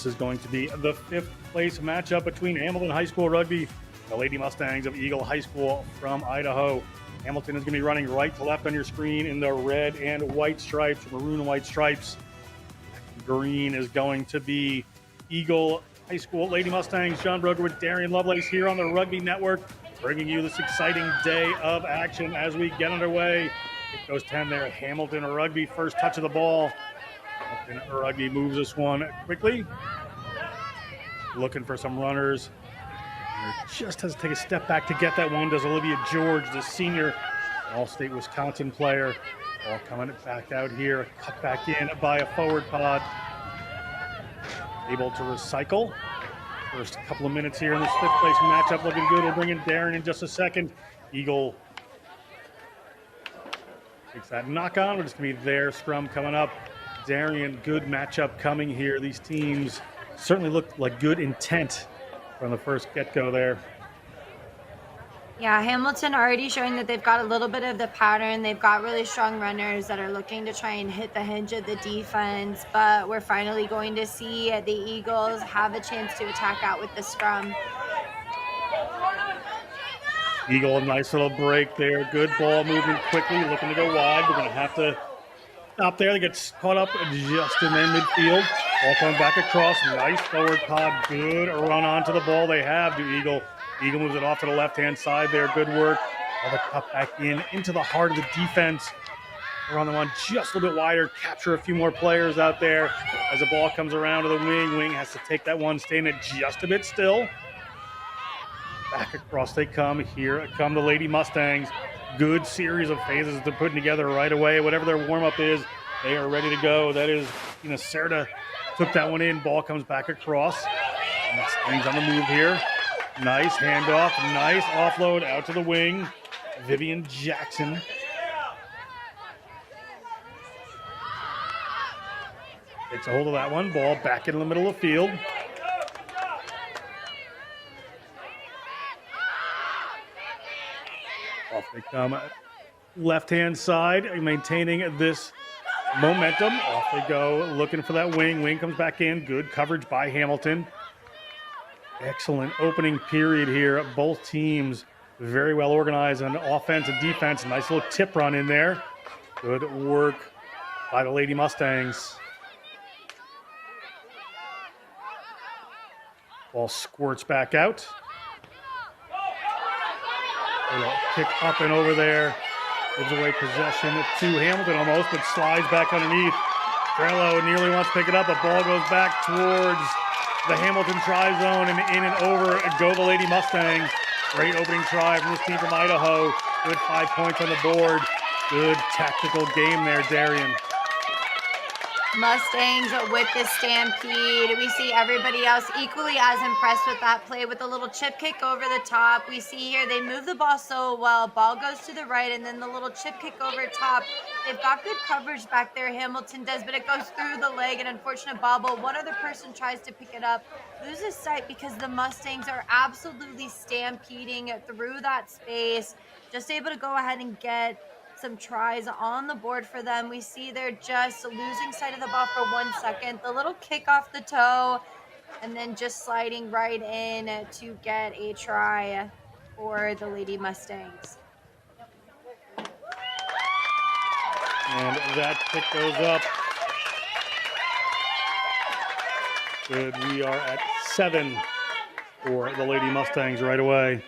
This is going to be the 5th place matchup between Hamilton High School Rugby, the Lady Mustangs of Eagle High School from Idaho. Hamilton is going to be running right to left on your screen in the red and white stripes, maroon and white stripes. Green is going to be Eagle High School Lady Mustangs. John Broger with Darian Lovelace here on the Rugby Network, bringing you this exciting day of action as we get underway. It goes 10 there. Hamilton Rugby, first touch of the ball. Hamilton Rugby moves this one quickly. Looking for some runners. Just has to take a step back to get that one. Does Olivia George, the senior All-State Wisconsin player. Ball coming back out here. Cut back in by a forward pod. Able to recycle. First couple of minutes here in this 5th place matchup. Looking good. We'll bring in Darren in just a second. Eagle takes that knock on. We're just going to be there. Scrum coming up. Darian, good matchup coming here. These teams certainly look like good intent from the first get-go there. Yeah, Hamilton already showing that they've got a little bit of the pattern. They've got really strong runners that are looking to try and hit the hinge of the defense, but we're finally going to see the Eagles have a chance to attack out with the scrum. Eagle, a nice little break there. Good ball movement quickly, looking to go wide. We're going to have to stop there. They get caught up just in their midfield. Ball coming back across. Nice forward pod. Good run onto the ball they have to Eagle. Eagle moves it off to the left-hand side there. Good work. Another cut back into the heart of the defense. They're on the one just a little bit wider. Capture a few more players out there. As the ball comes around to the wing, wing has to take that one, staying it just a bit still. Back across they come. Here come the Lady Mustangs. Good series of phases they're putting together right away. Whatever their warm-up is, they are ready to go. That is, Serta took that one in. Ball comes back across. Mustangs on the move here. Nice handoff. Nice offload out to the wing. Vivian Jackson. Takes a hold of that one. Ball back in the middle of the field. Off they come. Left-hand side, maintaining this momentum. Off they go, looking for that wing. Wing comes back in. Good coverage by Hamilton. Excellent opening period here. Both teams very well organized on offense and defense. Nice little tip run in there. Good work by the Lady Mustangs. Ball squirts back out. Kick up and over there. Gives away possession to Hamilton almost, but slides back underneath. Trello nearly wants to pick it up, but ball goes back towards the Hamilton try zone, and in and over go the Lady Mustangs. Great opening try from this team from Idaho. Good 5 points on the board. Good tactical game there, Darian. Mustangs with the stampede. We see everybody else equally as impressed with that play with a little chip kick over the top. We see here they move the ball so well. Ball goes to the right, and then the little chip kick over top. They've got good coverage back there, Hamilton does, but it goes through the leg. An unfortunate bobble. One other person tries to pick it up, loses sight because the Mustangs are absolutely stampeding through that space. Just able to go ahead and get some tries on the board for them. We see they're just losing sight of the ball for 1 second. The little kick off the toe, and then just sliding right in to get a try for the Lady Mustangs. And that kick goes up. Good. We are at 7 for the Lady Mustangs right away.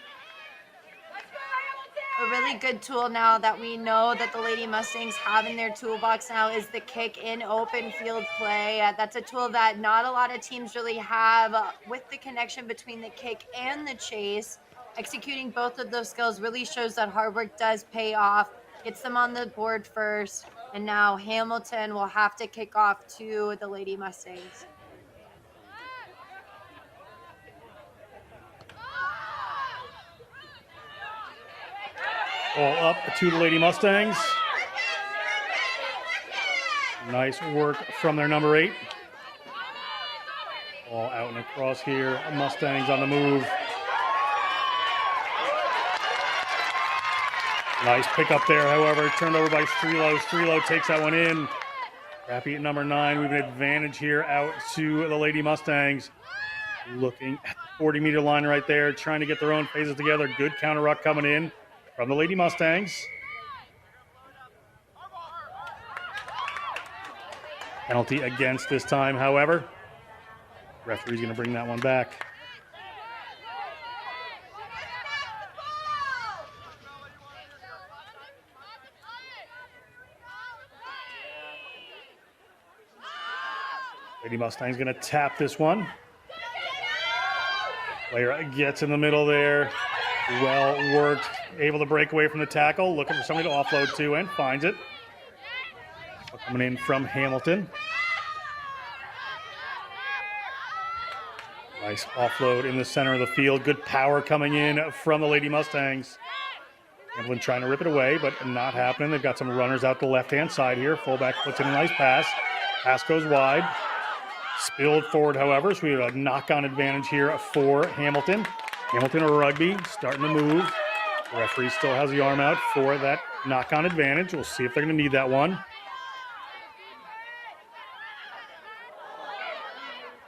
A really good tool now that we know that the Lady Mustangs have in their toolbox now is the kick in open field play. That's a tool that not a lot of teams really have with the connection between the kick and the chase. Executing both of those skills really shows that hard work does pay off. Gets them on the board first, and now Hamilton will have to kick off to the Lady Mustangs. Ball up to the Lady Mustangs. Nice work from their number 8. Ball out and across here. Mustangs on the move. Nice pick up there, however, turned over by Strelo. Strelo takes that one in. Scrappy at number 9. We have an advantage here out to the Lady Mustangs. Looking at the 40-meter line right there, trying to get their own phases together. Good counter ruck coming in from the Lady Mustangs. Penalty against this time, however. Referee's going to bring that one back. Lady Mustang's going to tap this one. Player gets in the middle there. Well worked. Able to break away from the tackle. Looking for somebody to offload to and finds it. Coming in from Hamilton. Nice offload in the center of the field. Good power coming in from the Lady Mustangs. Hamilton trying to rip it away, but not happening. They've got some runners out the left-hand side here. Fullback puts in a nice pass. Pass goes wide. Spilled forward, however, so we have a knock-on advantage here for Hamilton. Hamilton Rugby starting to move. The referee still has the arm out for that knock-on advantage. We'll see if they're going to need that one.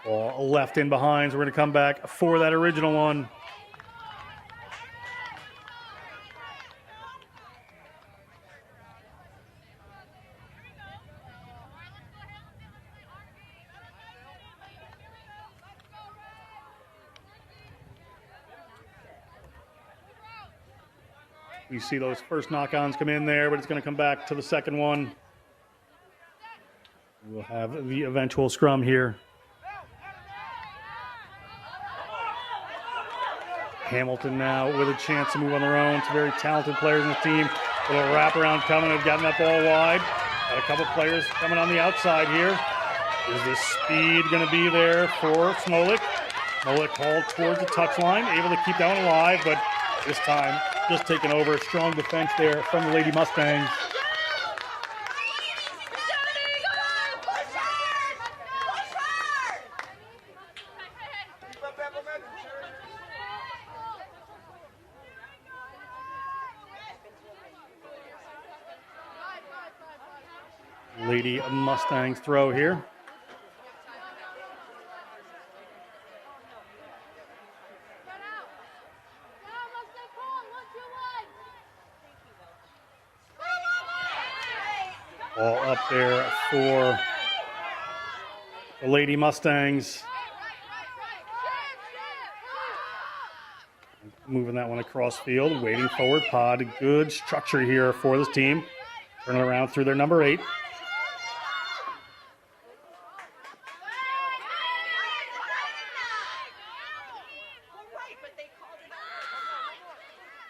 Ball left in behind, so we're going to come back for that original one. You see those first knock-ons come in there, but it's going to come back to the second one. We'll have the eventual scrum here. Hamilton now with a chance to move on their own. Some very talented players in the team. A little wraparound coming. They've gotten that ball wide. Got a couple players coming on the outside here. Is the speed going to be there for Smolik? Smolik hauled towards the touchline, able to keep that one alive, but this time just taking over. Strong defense there from the Lady Mustangs. Lady Mustangs throw here. Ball up there for the Lady Mustangs. Moving that one across field, waiting forward. Pod, good structure here for this team. Turning around through their number 8.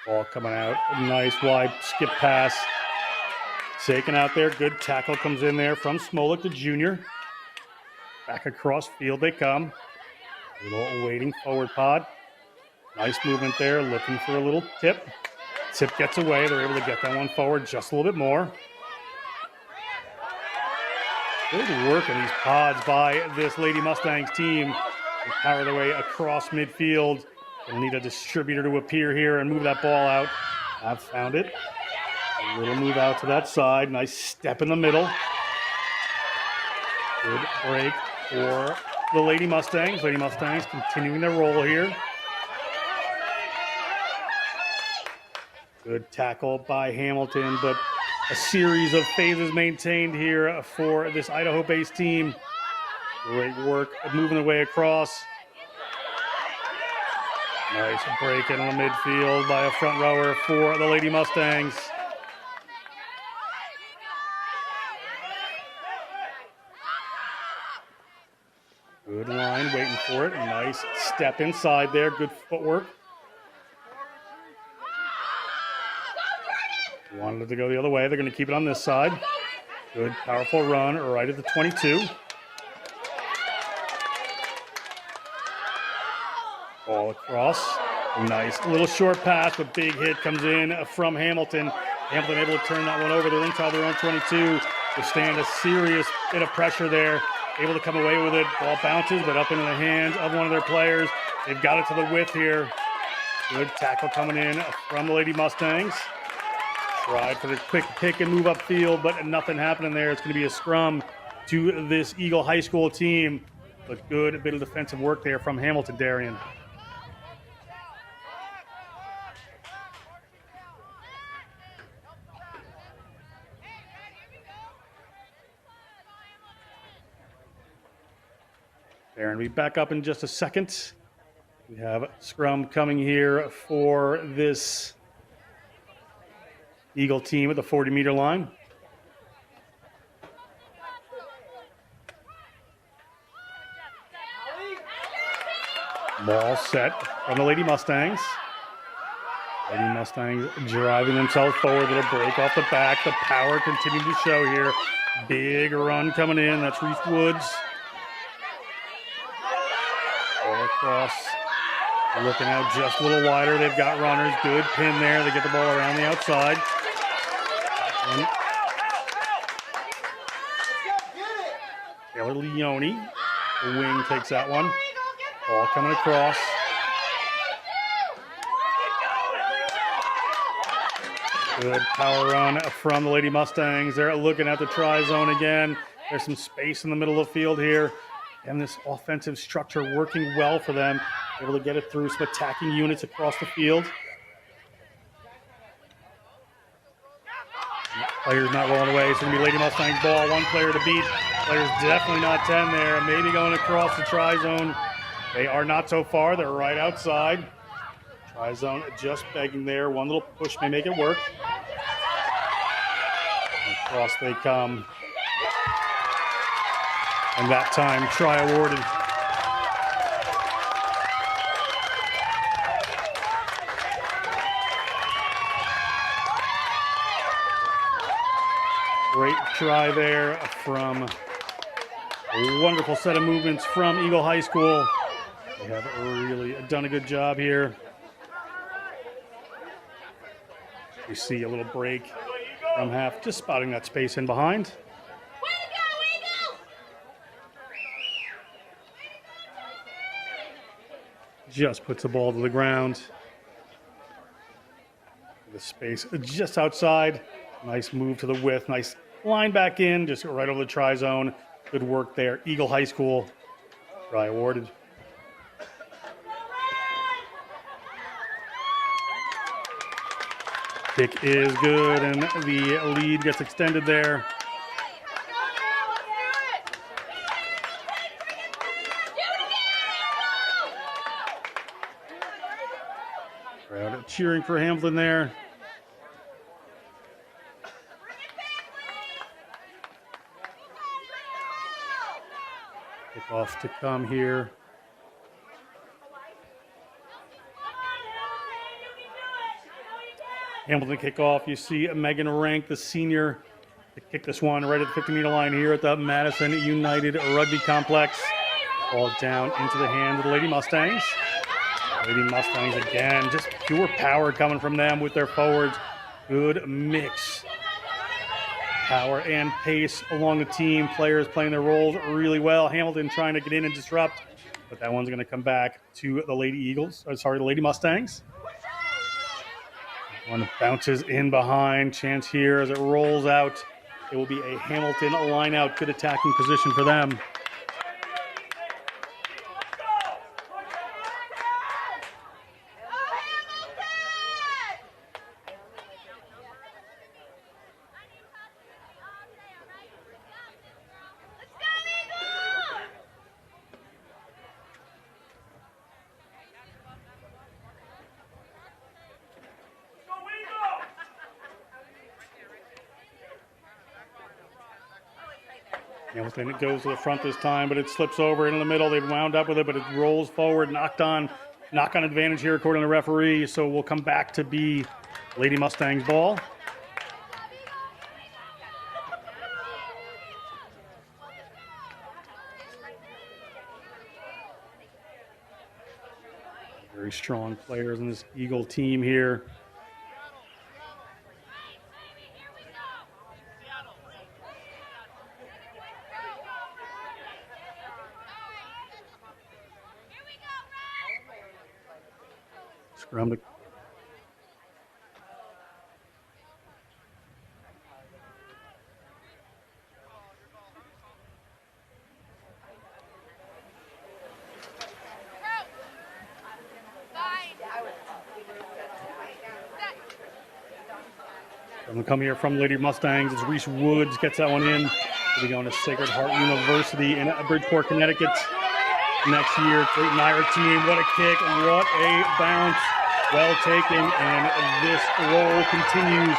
Ball coming out, nice wide skip pass. Taken out there, good tackle comes in there from Smolik, the junior. Back across field they come. A little waiting forward pod. Nice movement there, looking for a little tip. Tip gets away, they're able to get that one forward just a little bit more. Good work on these pods by this Lady Mustangs team. They power their way across midfield. They'll need a distributor to appear here and move that ball out. I've found it. A little move out to that side. Nice step in the middle. Good break for the Lady Mustangs. Lady Mustangs continuing their roll here. Good tackle by Hamilton, but a series of phases maintained here for this Idaho-based team. Great work of moving their way across. Nice break in the midfield by a front rower for the Lady Mustangs. Good line, waiting for it. Nice step inside there. Good footwork. Wanted it to go the other way. They're going to keep it on this side. Good, powerful run right at the 22. Ball across. Nice little short pass, but big hit comes in from Hamilton. Hamilton able to turn that one over. They're inside their own 22. Withstand a serious bit of pressure there. Able to come away with it. Ball bounces, but up into the hands of one of their players. They've got it to the width here. Good tackle coming in from the Lady Mustangs. Tried for the quick pick and move upfield, but nothing happening there. It's going to be a scrum. to this Eagle High School team. But good bit of defensive work there from Hamilton, Darian. Aaron, we back up in just a second. We have scrum coming here for this Eagle team at the 40-meter line. Ball set from the Lady Mustangs. Lady Mustangs driving themselves forward. Little break off the back. The power continuing to show here. Big run coming in. That's Reese Woods. Ball across. Looking out just a little wider. They've got runners. Good pin there. They get the ball around the outside. Taylor Leone. The wing takes that one. Ball coming across. Good power run from the Lady Mustangs. They're looking at the tri-zone again. There's some space in the middle of the field here. And this offensive structure working well for them. Able to get it through some attacking units across the field. Players not rolling away. It's going to be Lady Mustangs ball. One player to beat. Players definitely not 10 there. Maybe going across the tri-zone. They are not so far. They're right outside. Tri-zone just begging there. One little push may make it work. Across they come. And that time, try awarded. Great try there from a wonderful set of movements from Eagle High School. They have really done a good job here. You see a little break from half, just spotting that space in behind. Just puts the ball to the ground. The space just outside. Nice move to the width. Nice line back in. Just right over the tri-zone. Good work there. Eagle High School. Try awarded. Kick is good, and the lead gets extended there. Crowd cheering for Hamilton there. Kickoff to come here. Hamilton kickoff. You see Megan Rank, the senior, to kick this one right at the 50-meter line here at the Madison United Rugby Complex. Ball down into the hand of the Lady Mustangs. Lady Mustangs again, just pure power coming from them with their forwards. Good mix. Power and pace along the team. Players playing their roles really well. Hamilton trying to get in and disrupt, but that one's going to come back to the Lady the Lady Mustangs. One bounces in behind. Chance here as it rolls out. It will be a Hamilton line out. Good attacking position for them. Hamilton, it goes to the front this time, but it slips over into the middle. They've wound up with it, but it rolls forward, knock on advantage here according to the referee. So we'll come back to be Lady Mustangs ball. Very strong players in this Eagle team here. Scrum to Going to come here from Lady Mustangs as Reese Woods gets that one in. We'll be going to Sacred Heart University in Bridgeport, Connecticut next year. Clayton Ira team, what a kick, what a bounce. Well taken, and this roll continues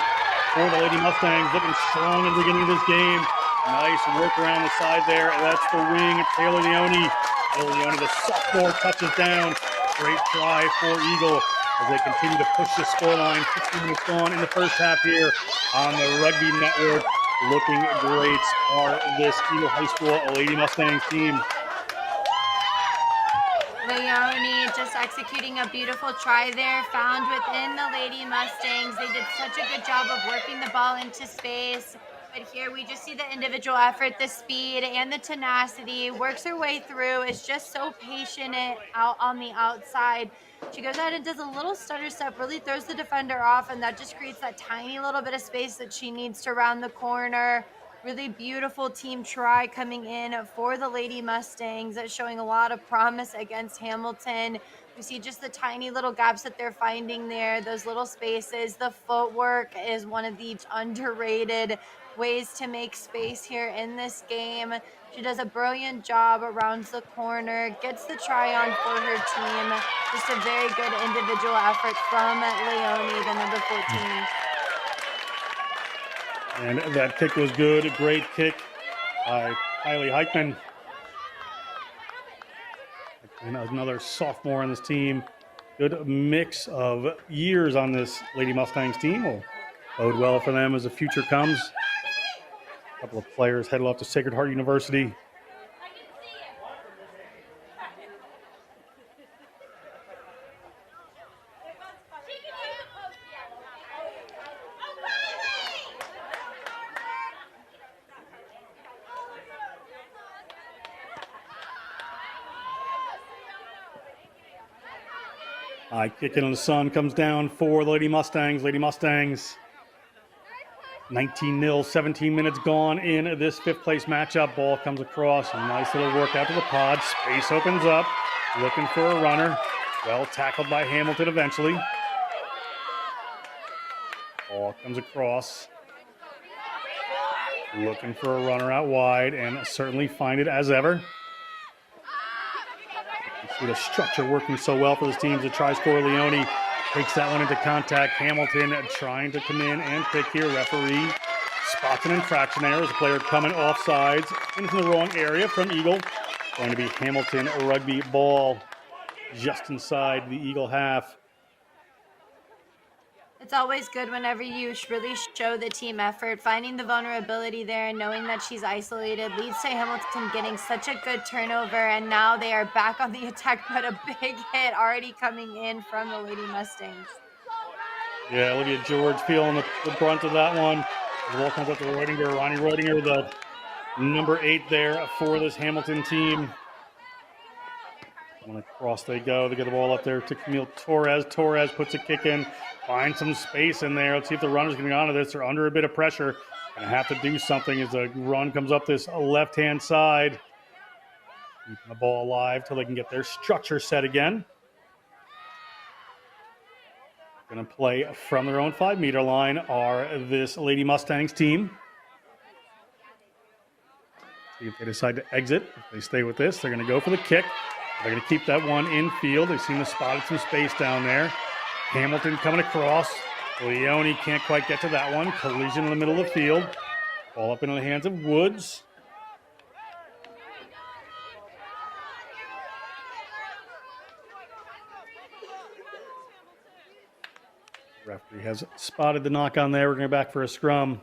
for the Lady Mustangs. Looking strong at the beginning of this game. Nice work around the side there, and that's the wing, Taylor Leone. Taylor Leone, the sophomore, touches down. Great try for Eagle as they continue to push the scoreline. 15 minutes gone in the first half here on the Rugby Network. Looking great are this Eagle High School Lady Mustangs team. Leone just executing a beautiful try there, found within the Lady Mustangs. They did such a good job of working the ball into space. But here we just see the individual effort, the speed, and the tenacity. Works her way through, is just so patient out on the outside. She goes out and does a little stutter step, really throws the defender off, and that just creates that tiny little bit of space that she needs to round the corner. Really beautiful team try coming in for the Lady Mustangs. That's showing a lot of promise against Hamilton. We see just the tiny little gaps that they're finding there, those little spaces. The footwork is one of the underrated ways to make space here in this game. She does a brilliant job around the corner, gets the try on for her team. Just a very good individual effort from Leone, the number 14. And that kick was good. A great kick by Kylie Heichman. And another sophomore on this team. Good mix of years on this Lady Mustangs team. Will bode well for them as the future comes. A couple of players headed off to Sacred Heart University. High kick in the sun comes down for the Lady Mustangs. Lady Mustangs 19-0, 17 minutes gone in this fifth place matchup. Ball comes across. A nice little work out to the pod. Space opens up. Looking for a runner. Well tackled by Hamilton eventually. Ball comes across. Looking for a runner out wide and certainly find it as ever. See the structure working so well for this team. The try scorer Leone takes that one into contact. Hamilton trying to come in and pick here. Referee spots an infraction there as a player coming off sides into the wrong area from Eagle. Going to be Hamilton rugby ball just inside the Eagle half. It's always good whenever you really show the team effort. Finding the vulnerability there and knowing that she's isolated leads to Hamilton getting such a good turnover, and now they are back on the attack, but a big hit already coming in from the Lady Mustangs. Yeah, Olivia George feeling the brunt of that one. The ball comes up to Reudinger. Ronnie Reudinger, the number 8 there for this Hamilton team. And across they go. They get the ball up there to Camille Torres. Torres puts a kick in, finds some space in there. Let's see if the runner's going to get onto this. They're under a bit of pressure. Going to have to do something as the run comes up this left-hand side. Keeping the ball alive till they can get their structure set again. Going to play from their own 5-meter line are this Lady Mustangs team. See if they decide to exit. If they stay with this, they're going to go for the kick. They're going to keep that one in field. They seem to spotted some space down there. Hamilton coming across. Leone can't quite get to that one. Collision in the middle of the field. Ball up into the hands of Woods. Referee has spotted the knock on there. We're going back for a scrum.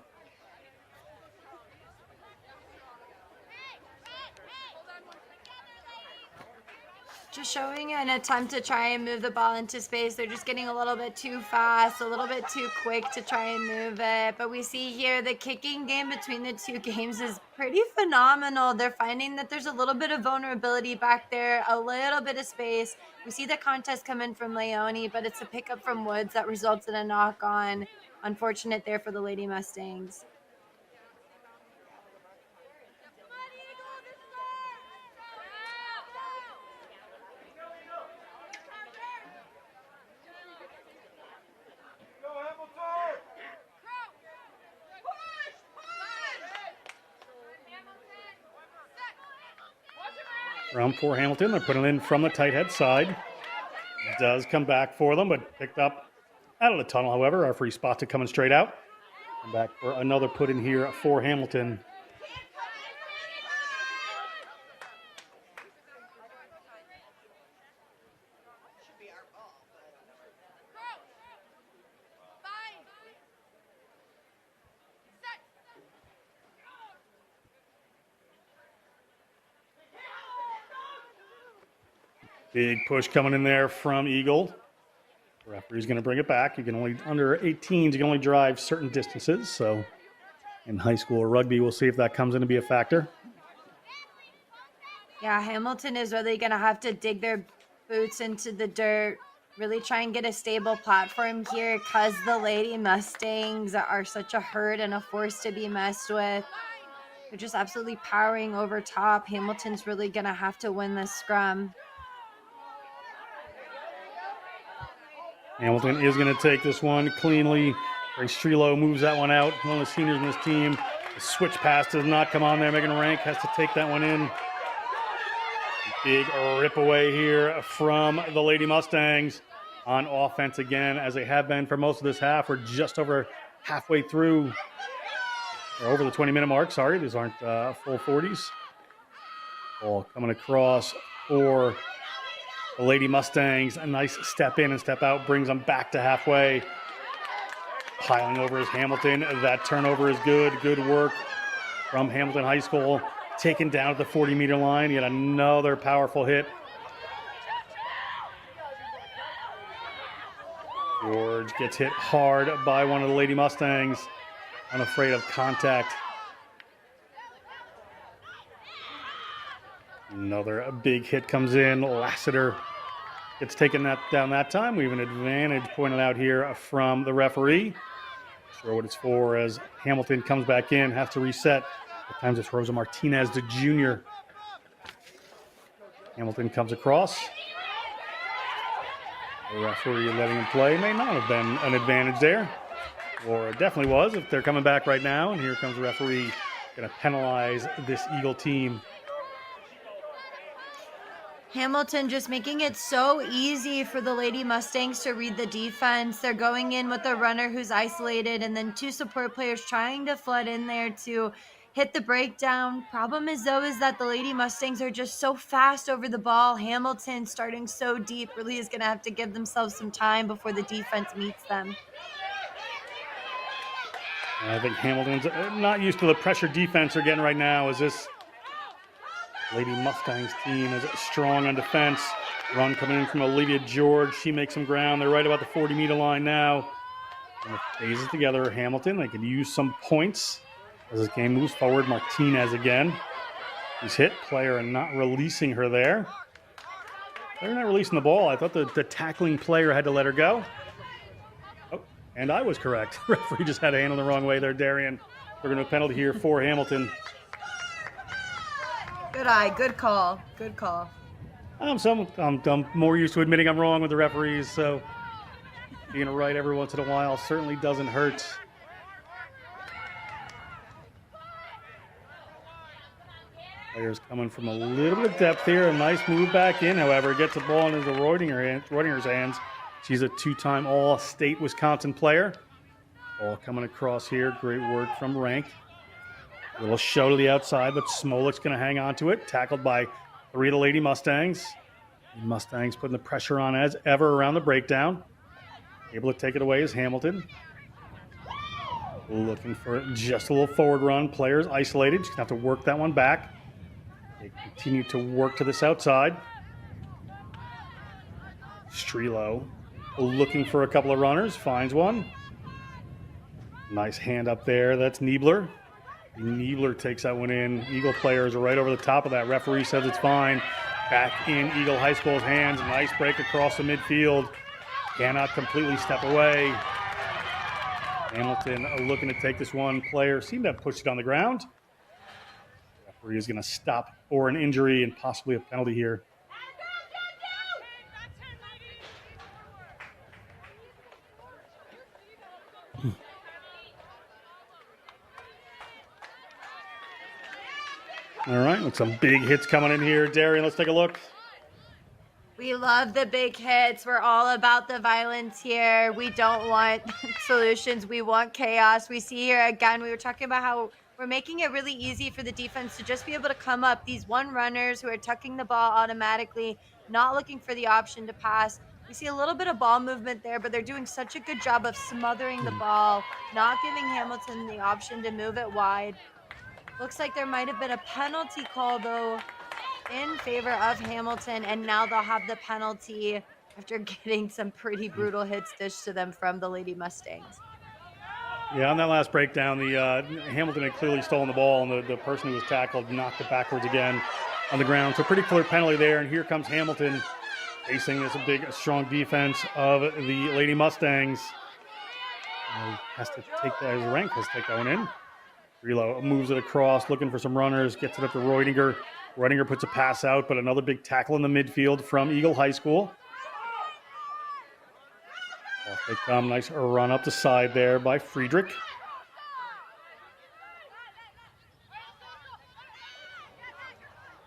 Just showing an attempt to try and move the ball into space. They're just getting a little bit too fast, a little bit too quick to try and move it. But we see here the kicking game between the two games is pretty phenomenal. They're finding that there's a little bit of vulnerability back there, a little bit of space. We see the contest come in from Leone, but it's a pickup from Woods that results in a knock on. Unfortunate there for the Lady Mustangs. for Hamilton. They're putting it in from the tight head side. Does come back for them, but picked up out of the tunnel, however. Our free spots are coming straight out. Come back for another put in here for Hamilton. Big push coming in there from Eagle. The referee's going to bring it back. You can only, under 18s, you can only drive certain distances. So in high school or rugby, we'll see if that comes in to be a factor. Yeah, Hamilton is really going to have to dig their boots into the dirt, really try and get a stable platform here because the Lady Mustangs are such a herd and a force to be messed with. They're just absolutely powering over top. Hamilton's really going to have to win this scrum. Hamilton is going to take this one cleanly. Grace Strelo moves that one out. One of the seniors in this team. The switch pass does not come on there. Megan Rank has to take that one in. Big rip away here from the Lady Mustangs on offense again, as they have been for most of this half. We're just over halfway through, or over the 20-minute mark. Sorry, these aren't full 40s. Ball coming across for the Lady Mustangs. A nice step in and step out brings them back to halfway. Piling over is Hamilton. That turnover is good. Good work from Hamilton High School. Taken down at the 40-meter line. Yet another powerful hit. George gets hit hard by one of the Lady Mustangs. Unafraid of contact. Another big hit comes in. Lassiter gets taken down that time. We have an advantage pointed out here from the referee. Not sure what it's for, as Hamilton comes back in, has to reset. At times it's Rosa Martinez, the junior. Hamilton comes across. The referee letting him play may not have been an advantage there, or it definitely was if they're coming back right now. And here comes the referee, going to penalize this Eagle team. Hamilton just making it so easy for the Lady Mustangs to read the defense. They're going in with a runner who's isolated and then two support players trying to flood in there to hit the breakdown. Problem is, though, is that the Lady Mustangs are just so fast over the ball. Hamilton, starting so deep, really is going to have to give themselves some time before the defense meets them. I think Hamilton's not used to the pressure defense they're getting right now, as this Lady Mustangs team is strong on defense. Run coming in from Olivia George. She makes some ground. They're right about the 40-meter line now. And it phases together. Hamilton, they can use some points as this game moves forward. Martinez again. He's hit. Player not releasing her there. They're not releasing the ball. I thought the tackling player had to let her go. Oh, and I was correct. Referee just had a hand on the wrong way there, Darian. We're going to penalty here for Hamilton. Good eye. Good call. Good call. I'm more used to admitting I'm wrong with the referees, so being right every once in a while certainly doesn't hurt. Players coming from a little bit of depth here. A nice move back in, however. Gets the ball into Reudinger's hands. She's a two-time All-State Wisconsin player. Ball coming across here. Great work from Rank. A little show to the outside, but Smolik's going to hang on to it. Tackled by three of the Lady Mustangs. Mustangs putting the pressure on as ever around the breakdown. Able to take it away is Hamilton. Looking for just a little forward run. Players isolated. Just going to have to work that one back. They continue to work to this outside. Strelo looking for a couple of runners. Finds one. Nice hand up there. That's Niebler. Niebler takes that one in. Eagle players are right over the top of that. Referee says it's fine. Back in Eagle High School's hands. Nice break across the midfield. Cannot completely step away. Hamilton looking to take this one. Player seemed to have pushed it on the ground. Referee is going to stop for an injury and possibly a penalty here. All right, with some big hits coming in here. Darian, let's take a look. We love the big hits. We're all about the violence here. We don't want solutions. We want chaos. We see here again, we were talking about how we're making it really easy for the defense to just be able to come up. These one runners who are tucking the ball automatically, not looking for the option to pass. We see a little bit of ball movement there, but they're doing such a good job of smothering the ball, not giving Hamilton the option to move it wide. Looks like there might have been a penalty call, though, in favor of Hamilton, and now they'll have the penalty after getting some pretty brutal hits dished to them from the Lady Mustangs. Yeah, on that last breakdown, the Hamilton had clearly stolen the ball, and the person who was tackled knocked it backwards again on the ground. So pretty clear penalty there, and here comes Hamilton facing this big, strong defense of the Lady Mustangs. He has to take that, his rank has to take that one in. Relo moves it across, looking for some runners, gets it up to Reudinger. Reudinger puts a pass out, but another big tackle in the midfield from Eagle High School. Off they come, nice run up the side there by Friedrich.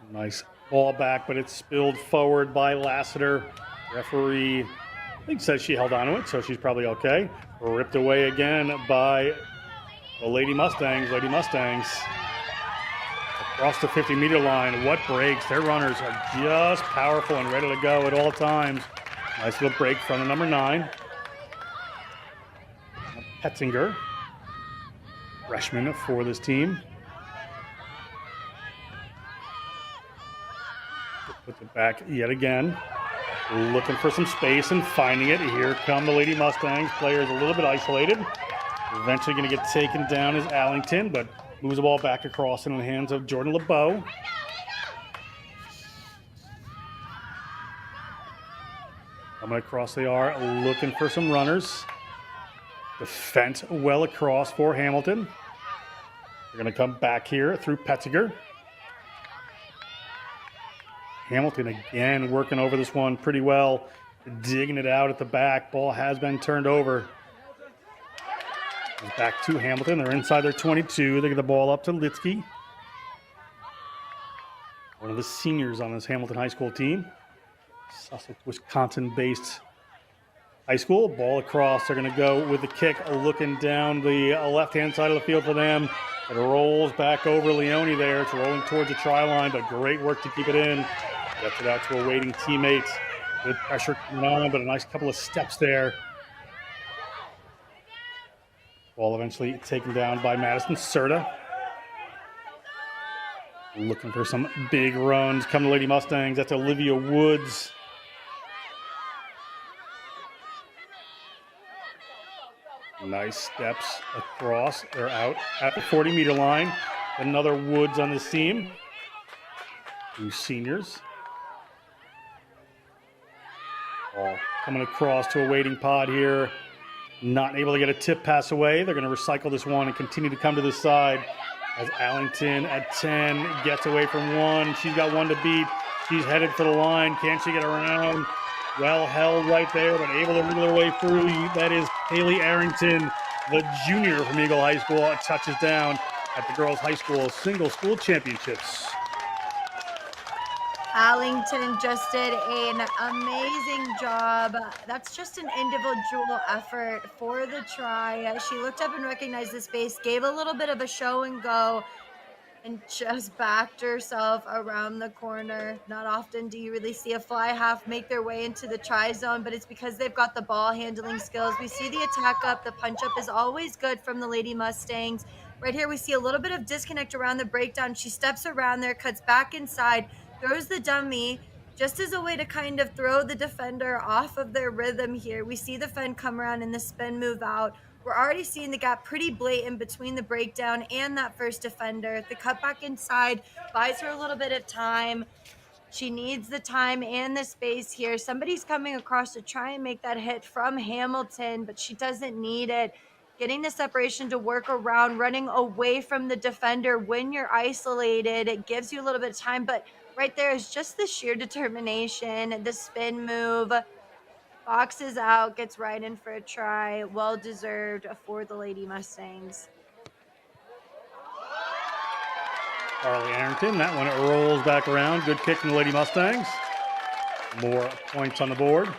Nice ball back, but it's spilled forward by Lassiter. Referee, I think, says she held on to it, so she's probably okay. Ripped away again by the Lady Mustangs. Lady Mustangs across the 50-meter line. What breaks? Their runners are just powerful and ready to go at all times. Nice little break from the number 9. Petzinger, freshman for this team. Puts it back yet again. Looking for some space and finding it. Here come the Lady Mustangs. Players a little bit isolated. Eventually going to get taken down is Allington, but moves the ball back across in the hands of Jordan LeBeau. Coming across they are, looking for some runners. Defense well across for Hamilton. They're going to come back here through Petziger. Hamilton again working over this one pretty well, digging it out at the back. Ball has been turned over. Back to Hamilton. They're inside their 22. They get the ball up to Litsky, one of the seniors on this Hamilton High School team. Sussex, Wisconsin-based high school. Ball across. They're going to go with the kick, looking down the left-hand side of the field for them. It rolls back over Leone there. It's rolling towards the try line, but great work to keep it in. Gets it out to a waiting teammate. Good pressure coming on, but a nice couple of steps there. Ball eventually taken down by Madison Serta. Looking for some big runs. Come to Lady Mustangs. That's Olivia Woods. Nice steps across. They're out at the 40-meter line. Another Woods on this team. 2 seniors. Ball coming across to a waiting pod here. Not able to get a tip pass away. They're going to recycle this one and continue to come to this side as Allington at 10 gets away from one. She's got one to beat. She's headed for the line. Can she get around? Well held right there, but able to wriggle her way through. That is Haley Arrington, the junior from Eagle High School. Touches down at the girls' high school single school championships. Allington just did an amazing job. That's just an individual effort for the try. She looked up and recognized the space, gave a little bit of a show and go, and just backed herself around the corner. Not often do you really see a fly half make their way into the try zone, but it's because they've got the ball handling skills. We see the attack up. The punch up is always good from the Lady Mustangs. Right here, we see a little bit of disconnect around the breakdown. She steps around there, cuts back inside, throws the dummy just as a way to kind of throw the defender off of their rhythm here. We see the Fen come around and the spin move out. We're already seeing the gap pretty blatant between the breakdown and that first defender. The cut back inside buys her a little bit of time. She needs the time and the space here. Somebody's coming across to try and make that hit from Hamilton, but she doesn't need it. Getting the separation to work around, running away from the defender when you're isolated, it gives you a little bit of time, but right there is just the sheer determination, the spin move. Boxes out, gets right in for a try. Well deserved for the Lady Mustangs. Carly Arrington. That one rolls back around. Good kick from the Lady Mustangs. More points on the board.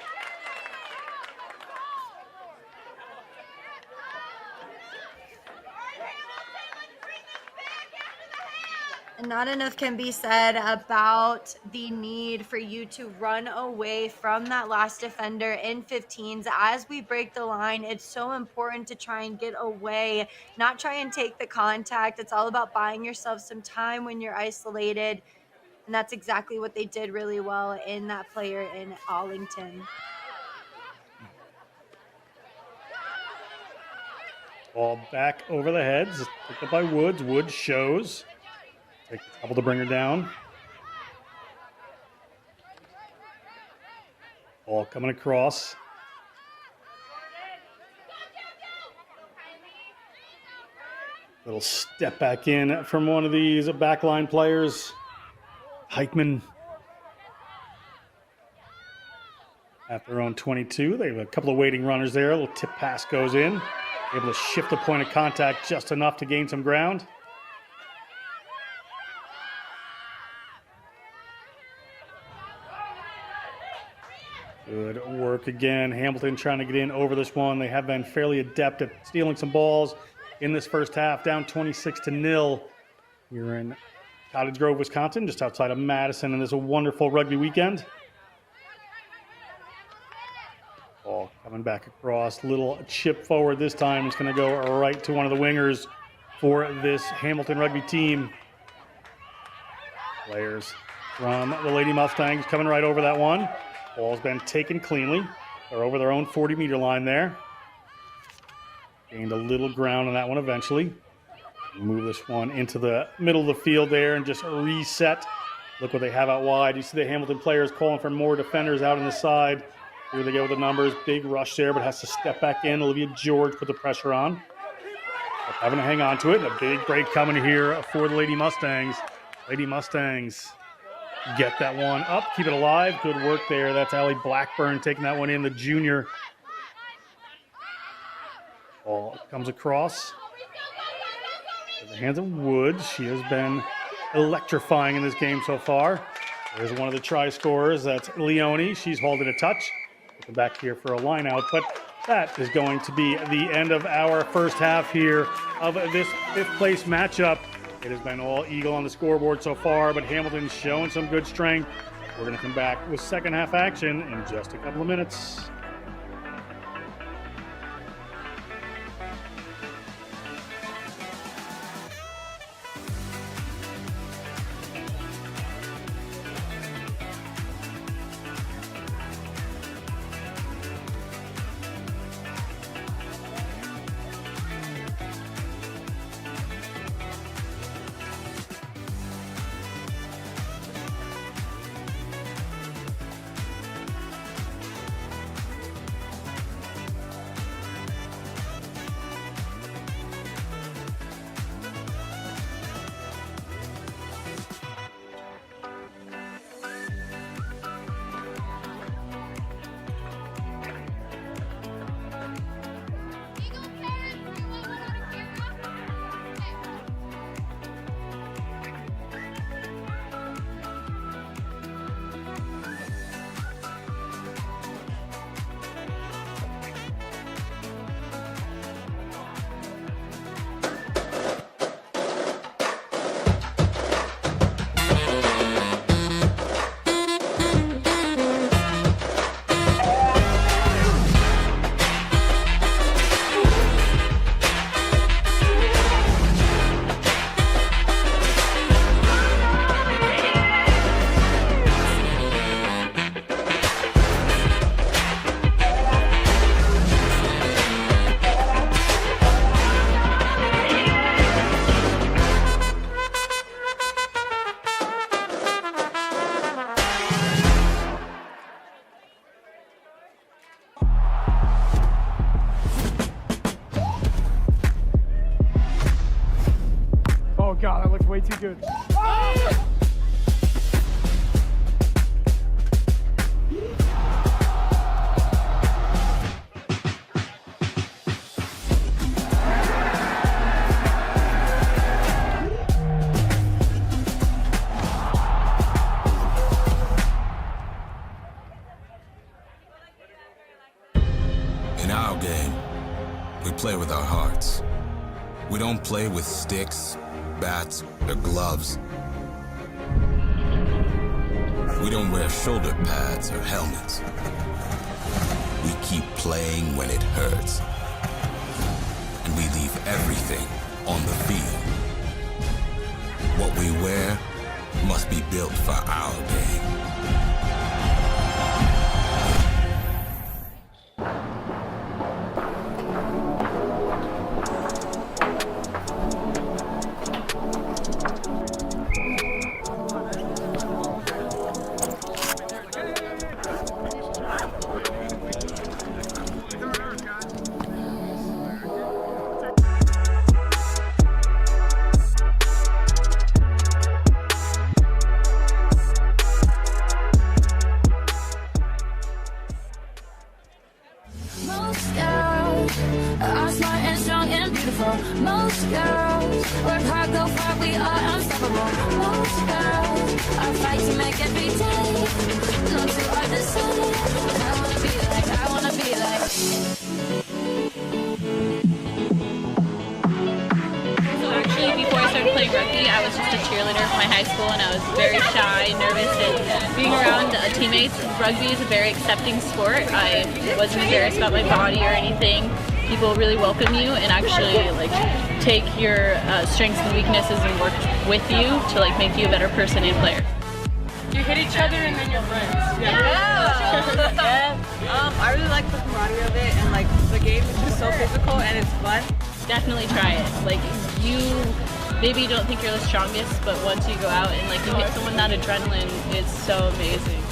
Not enough can be said about the need for you to run away from that last defender in 15s. As we break the line, it's so important to try and get away, not try and take the contact. It's all about buying yourself some time when you're isolated. And that's exactly what they did really well in that player in Arlington. Ball back over the heads. Picked up by Woods. Woods shows. Take the trouble to bring her down. Ball coming across. Little step back in from one of these backline players. Heichman at their own 22. They have a couple of waiting runners there. A little tip pass goes in. Able to shift the point of contact just enough to gain some ground. Good work again. Hamilton trying to get in over this one. They have been fairly adept at stealing some balls in this first half, down 26-0. You're in Cottage Grove, Wisconsin, just outside of Madison, and this is a wonderful rugby weekend. Ball coming back across. Little chip forward this time. It's going to go right to one of the wingers for this Hamilton rugby team. Players from the Lady Mustangs coming right over that one. Ball's been taken cleanly. They're over their own 40-meter line there. Gained a little ground on that one eventually. Move this one into the middle of the field there and just reset. Look what they have out wide. You see the Hamilton players calling for more defenders out on the side. Here they go with the numbers. Big rush there, but has to step back in. Olivia George put the pressure on. But having to hang on to it. And a big break coming here for the Lady Mustangs. Lady Mustangs get that one up, keep it alive. Good work there. That's Allie Blackburn taking that one in, the junior. Ball comes across. In the hands of Woods. She has been electrifying in this game so far. There's one of the try scorers. That's Leone. She's holding a touch. Looking back here for a line out, but that is going to be the end of our first half here of this fifth place matchup. It has been all Eagle on the scoreboard so far, but Hamilton's showing some good strength. We're going to come back with second half action in just a couple of minutes. God, that looks way too good. In our game, we play with our hearts. We don't play with sticks, bats, or gloves. We don't wear shoulder pads or helmets. We keep playing when it hurts. And we leave everything on the field. What we wear must be built for our game. Most girls are smart and strong and beautiful. Most girls work hard, go far, we are unstoppable. Most girls are fight to make every day. No two are the same. I wanna be like, I wanna be like. So actually, before I started playing rugby, I was just a cheerleader for my high school, and I was very shy, nervous, and being around teammates. Rugby is a very accepting sport. I wasn't embarrassed about my body or anything. People really welcome you and actually like take your strengths and weaknesses and work with you to like make you a better person and player. You hit each other and then you're friends. I really like the camaraderie of it, and like the game is just so physical and it's fun. Definitely try it. Like maybe you don't think you're the strongest, but once you go out and like you hit someone, that adrenaline is so amazing.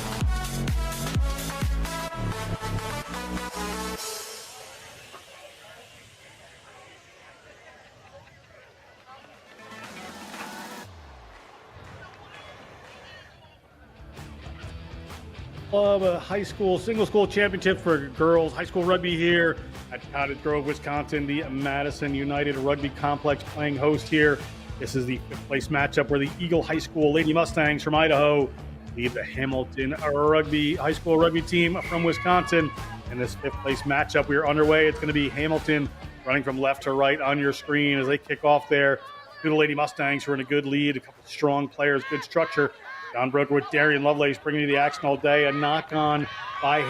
A high school single school championship for girls high school rugby here at Cottage Grove, Wisconsin. The Madison United Rugby Complex playing host here. This is the fifth place matchup where the Eagle High School Lady Mustangs from Idaho lead the Hamilton high school rugby team from Wisconsin. In this fifth place matchup, we are underway. It's going to be Hamilton running from left to right on your screen as they kick off there to the Lady Mustangs, who are in a good lead, a couple of strong players, good structure. John Broker with Darian Lovelace bringing you the action all day. A knock on by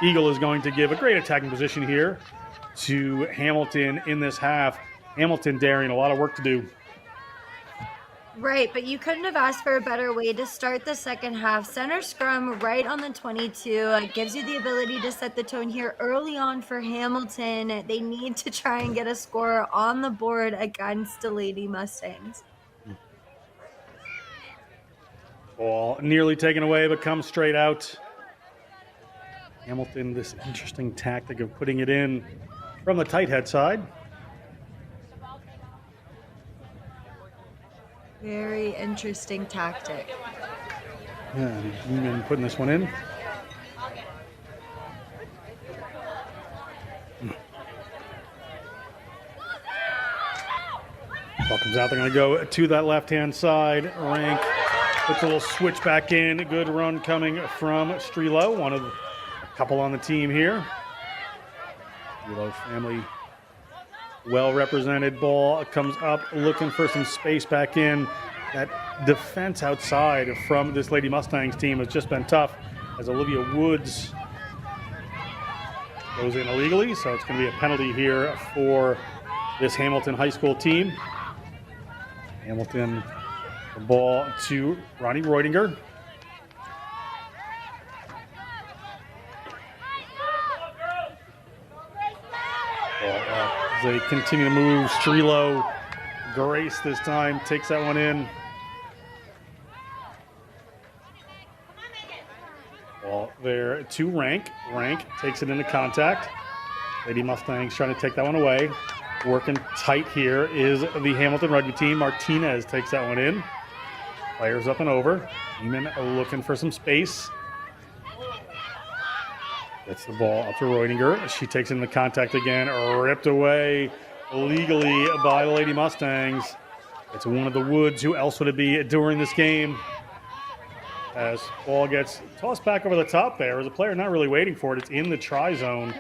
Eagle is going to give a great attacking position here to Hamilton in this half. Hamilton, Darian, a lot of work to do. Right, but you couldn't have asked for a better way to start the second half. Center scrum right on the 22. It gives you the ability to set the tone here early on for Hamilton. They need to try and get a score on the board against the Lady Mustangs. Ball nearly taken away, but comes straight out. Hamilton, this interesting tactic of putting it in from the tight head side. Very interesting tactic. And Newman putting this one in. Ball comes out. They're going to go to that left-hand side. Rank puts a little switch back in. Good run coming from Strelo, one of a couple on the team here. Strelo family well represented. Ball comes up, looking for some space back in. That defense outside from this Lady Mustangs team has just been tough as Olivia Woods goes in illegally. So it's going to be a penalty here for this Hamilton High School team. Hamilton, the ball to Ronnie Reudinger. As they continue to move, Strelo, Grace this time takes that one in. Ball there to Rank. Rank takes it into contact. Lady Mustangs trying to take that one away. Working tight here is the Hamilton rugby team. Martinez takes that one in. Players up and over. Neiman looking for some space. Gets the ball up to Reudinger. She takes it into contact again. Ripped away illegally by the Lady Mustangs. It's one of the Woods. Who else would it be during this game? as ball gets tossed back over the top there. As a player not really waiting for it. It's in the try zone.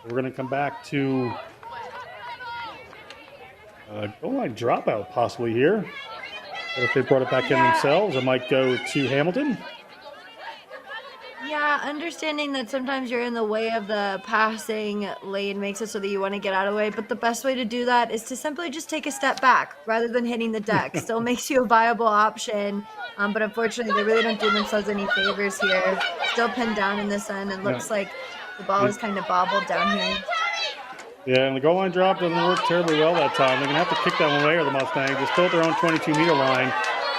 We're going to come back to goal line dropout possibly here. If they brought it back in themselves, it might go to Hamilton. Yeah, understanding that sometimes you're in the way of the passing lane makes it so that you want to get out of the way. But the best way to do that is to simply just take a step back rather than hitting the deck. Still makes you a viable option. But unfortunately, they really don't do themselves any favors here. Still pinned down in this end. And looks like the ball is kind of bobbled down here. Yeah, and the goal line drop doesn't work terribly well that time. They're going to have to kick that one away, or the Mustangs. Just still at their own 22-meter line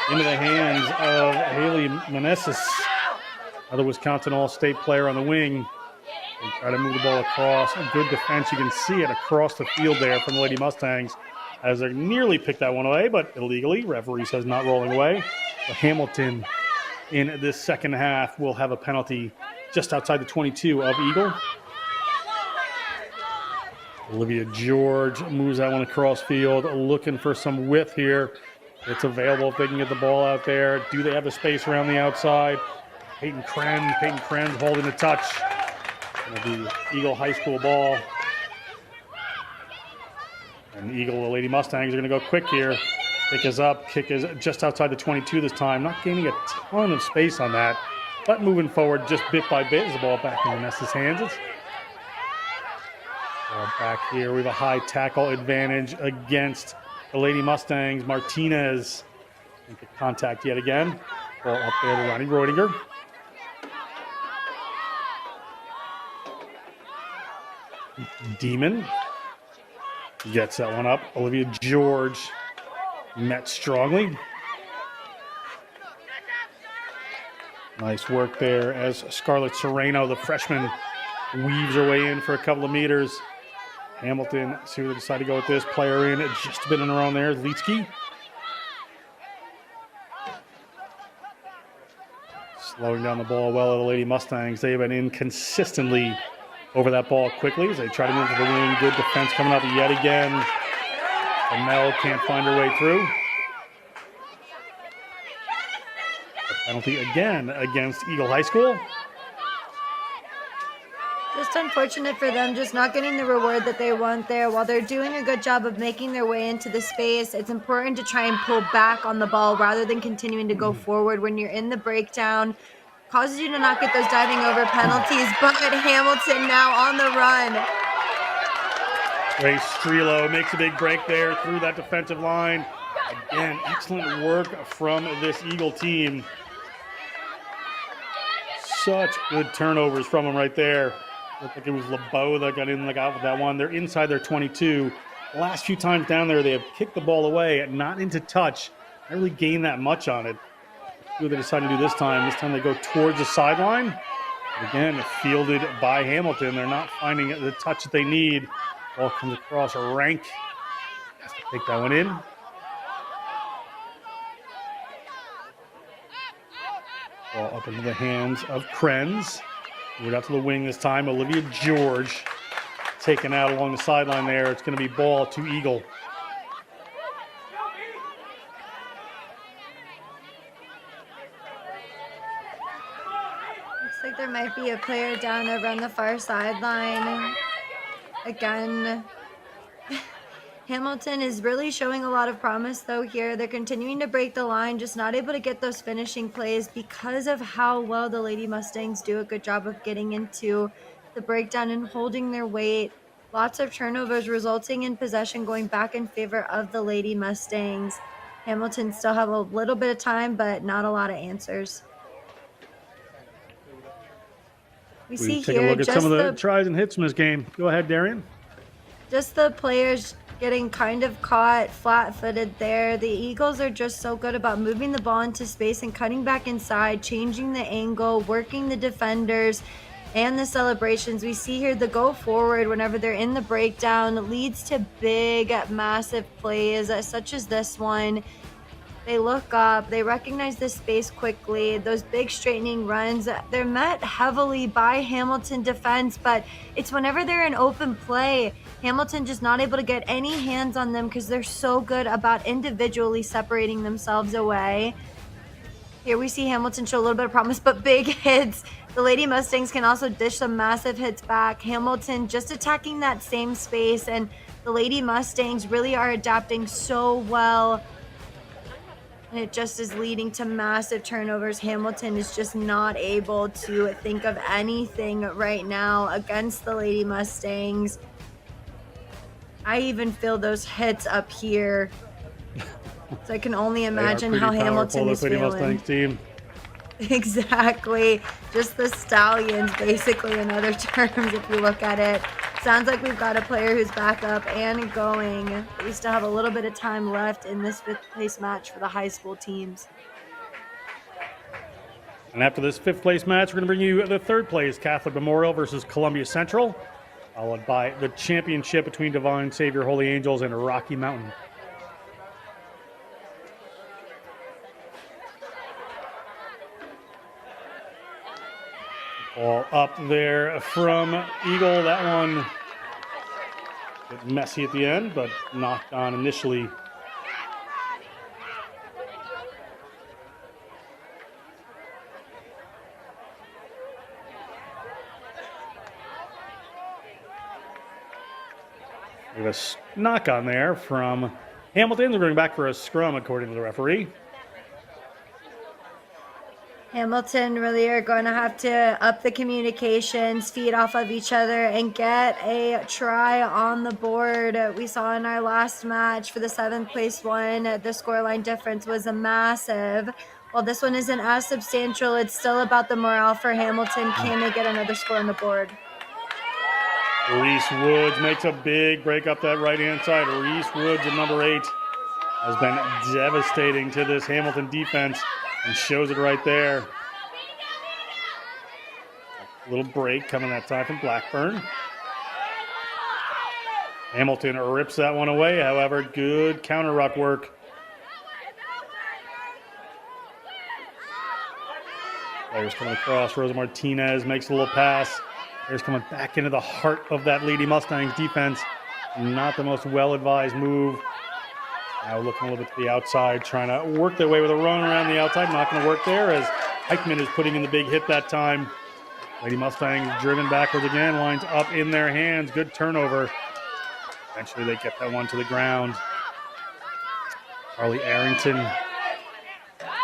into the hands of Haley Meneses, another Wisconsin All-State player on the wing. They try to move the ball across. A good defense. You can see it across the field there from the Lady Mustangs as they nearly picked that one away, but illegally. Referee says not rolling away. So Hamilton in this second half will have a penalty just outside the 22 of Eagle. Olivia George moves that one across field, looking for some width here. It's available if they can get the ball out there. Do they have the space around the outside? Peyton Krenz holding the touch. It'll be Eagle High School ball. And Eagle, the Lady Mustangs, are going to go quick here. Kick is up. Kick is just outside the 22 this time. Not gaining a ton of space on that, but moving forward just bit by bit as the ball back in Vanessa's hands. Back here, we have a high tackle advantage against the Lady Mustangs. Martinez into contact yet again. Ball up there to Ronnie Reutinger. Demon gets that one up. Olivia George met strongly. Nice work there as Scarlett Sereno, the freshman, weaves her way in for a couple of meters. Hamilton, see where they decide to go with this. Player in, just a bit on her own there. Leetsky. Slowing down the ball well at the Lady Mustangs. They have been in consistently over that ball quickly as they try to move to the wing. Good defense coming up yet again. Amel can't find her way through. A penalty again against Eagle High School. Just unfortunate for them, just not getting the reward that they want there. While they're doing a good job of making their way into the space, it's important to try and pull back on the ball rather than continuing to go forward. When you're in the breakdown, causes you to not get those diving over penalties. But Hamilton now on the run. Ray Strelo makes a big break there through that defensive line. Again, excellent work from this Eagle team. Such good turnovers from them right there. Looked like it was LeBeau that got in, out with that one. They're inside their 22. The last few times down there, they have kicked the ball away, not into touch. Not really gained that much on it. See what they decide to do this time. This time they go towards the sideline. Again, fielded by Hamilton. They're not finding the touch that they need. Ball comes across a rank. Has to take that one in. Ball up into the hands of Krenz. Moved out to the wing this time. Olivia George taken out along the sideline there. It's going to be ball to Eagle. Looks like there might be a player down over on the far sideline. Again, Hamilton is really showing a lot of promise though here. They're continuing to break the line, just not able to get those finishing plays because of how well the Lady Mustangs do a good job of getting into the breakdown and holding their weight. Lots of turnovers resulting in possession going back in favor of the Lady Mustangs. Hamilton still have a little bit of time, but not a lot of answers. We see take here a look at just some of the tries and hits from this game. Go ahead, Darian. Just the players getting kind of caught flat-footed there. The Eagles are just so good about moving the ball into space and cutting back inside, changing the angle, working the defenders and the celebrations. We see here the go forward whenever they're in the breakdown leads to big, massive plays such as this one. They look up, they recognize the space quickly. Those big straightening runs, they're met heavily by Hamilton defense, but it's whenever they're in open play, Hamilton just not able to get any hands on them because they're so good about individually separating themselves away. Here we see Hamilton show a little bit of promise, but big hits. The Lady Mustangs can also dish some massive hits back. Hamilton just attacking that same space, and the Lady Mustangs really are adapting so well. And it just is leading to massive turnovers. Hamilton is just not able to think of anything right now against the Lady Mustangs. I even feel those hits up here. So I can only imagine how Hamilton is Lady feeling. Mustangs team. Exactly. Just the Stallions, basically, in other terms, if you look at it. Sounds like we've got a player who's back up and going. But we still have a little bit of time left in this 5th place match for the high school teams. And after this 5th place match, we're going to bring you the 3rd place Catholic Memorial versus Columbia Central, followed by the championship between Divine Savior Holy Angels and Rocky Mountain. Ball up there from Eagle. That one a bit messy at the end, but knocked on initially. We have a knock on there from Hamilton. They're going back for a scrum, according to the referee. Hamilton really are going to have to up the communications, feed off of each other, and get a try on the board. We saw in our last match for the 7th place one, the scoreline difference was a massive. While this one isn't as substantial, it's still about the morale for Hamilton. Can they get another score on the board? Reese Woods makes a big break up that right-hand side. Reese Woods at number 8 has been devastating to this Hamilton defense and shows it right there. A little break coming that time from Blackburn. Hamilton rips that one away. However, good counter ruck work. Players coming across. Rosa Martinez makes a little pass. Players coming back into the heart of that Lady Mustangs defense. Not the most well-advised move. Now looking a little bit to the outside, trying to work their way with a run around the outside. Not going to work there as Eichmann is putting in the big hit that time. Lady Mustangs driven backwards again, lines up in their hands. Good turnover. Eventually they get that one to the ground. Carly Arrington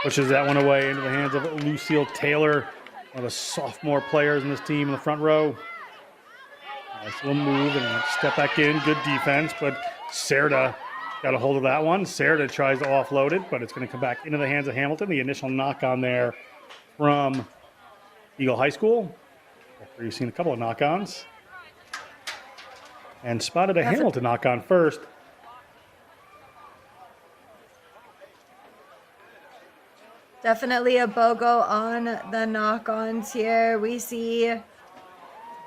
pushes that one away into the hands of Lucille Taylor, one of the sophomore players in this team in the front row. Nice little move and step back in. Good defense, but Serta got a hold of that one. Serta tries to offload it, but it's going to come back into the hands of Hamilton. The initial knock on there from Eagle High School. You've seen a couple of knock-ons. And spotted a Hamilton knock-on first. Definitely a BOGO on the knock-ons here. We see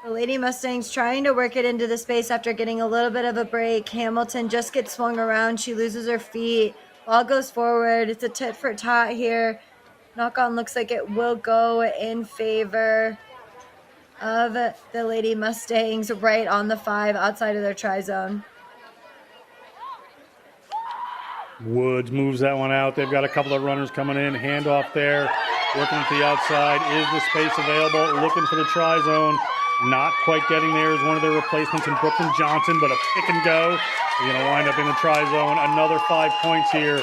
the Lady Mustangs trying to work it into the space after getting a little bit of a break. Hamilton just gets swung around. She loses her feet. Ball goes forward. It's a tit for tat here. Knock-on looks like it will go in favor of the Lady Mustangs right on the 5 outside of their try zone. Woods moves that one out. They've got a couple of runners coming in. Handoff there. Working at the outside. Is the space available? Looking for the try zone. Not quite getting there is one of their replacements in Brooklyn Johnson, but a pick and go. They're going to wind up in the try zone. Another 5 points here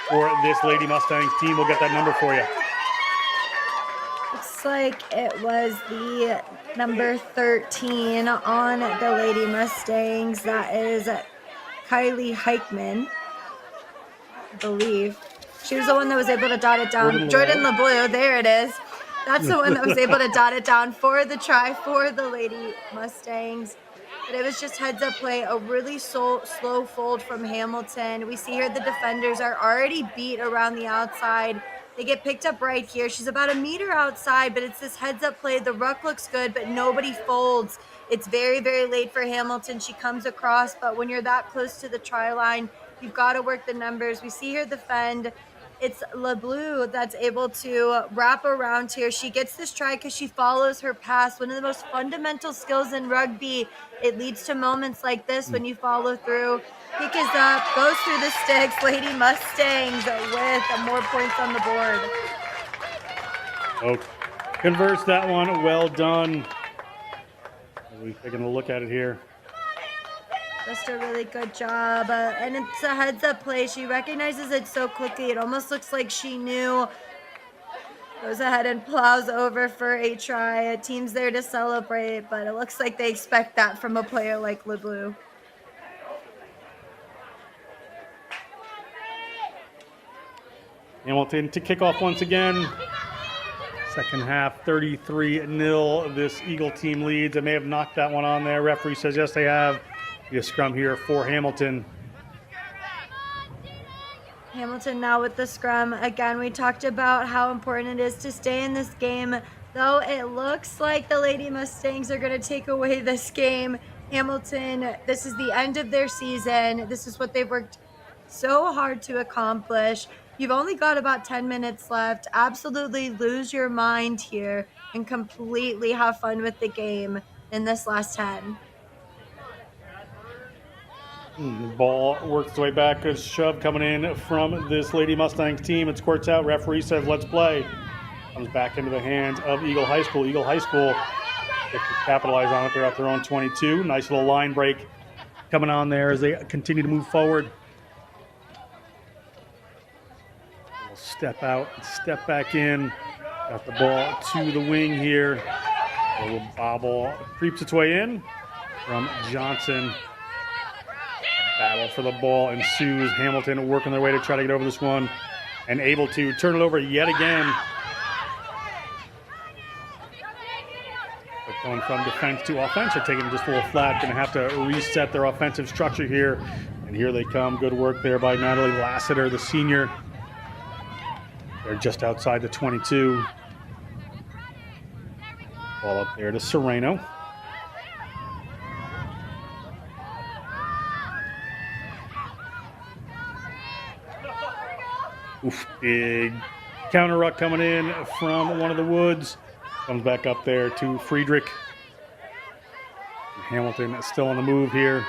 for this Lady Mustangs team. We'll get that number for you. Looks like it was the number 13 on the Lady Mustangs. That is Kylie Heichman, I believe. She was the one that was able to dot it down. Jordan LeBlue, there it is. That's the one that was able to dot it down for the try for the Lady Mustangs. But it was just heads up play, a really slow fold from Hamilton. We see here the defenders are already beat around the outside. They get picked up right here. She's about a meter outside, but it's this heads up play. The ruck looks good, but nobody folds. It's very, very late for Hamilton. She comes across, but when you're that close to the try line, you've got to work the numbers. We see her defend. It's LeBlue that's able to wrap around here. She gets this try because she follows her pass. One of the most fundamental skills in rugby. It leads to moments like this when you follow through. Pick is up, goes through the sticks. Lady Mustangs with more points on the board. Oh, converts that one. Well done. We're taking a look at it here. Just a really good job. And it's a heads up play. She recognizes it so quickly. It almost looks like she knew. Goes ahead and plows over for a try. A team's there to celebrate, but it looks like they expect that from a player like LeBlue. Hamilton to kick off once again. Second half, 33-0. This Eagle team leads. They may have knocked that one on there. Referee says yes, they have. Be a scrum here for Hamilton. Hamilton now with the scrum. Again, we talked about how important it is to stay in this game. Though it looks like the Lady Mustangs are going to take away this game. Hamilton, this is the end of their season. This is what they've worked so hard to accomplish. You've only got about 10 minutes left. Absolutely lose your mind here and completely have fun with the game in this last 10. Ball works its way back. Good shove coming in from this Lady Mustangs team. It squirts out. Referee says, let's play. Comes back into the hands of Eagle High School. Eagle High School, they can capitalize on it. They're at their own 22. Nice little line break coming on there as they continue to move forward. We'll step out and step back in. Got the ball to the wing here. A little bobble creeps its way in from Johnson. Battle for the ball ensues. Hamilton working their way to try to get over this one and able to turn it over yet again. But going from defense to offense, they're taking it just a little flat. Going to have to reset their offensive structure here. And here they come. Good work there by Natalie Lassiter, the senior. They're just outside the 22. Ball up there to Sereno. Oof, big counter ruck coming in from one of the Woods. Comes back up there to Friedrich. Hamilton is still on the move here.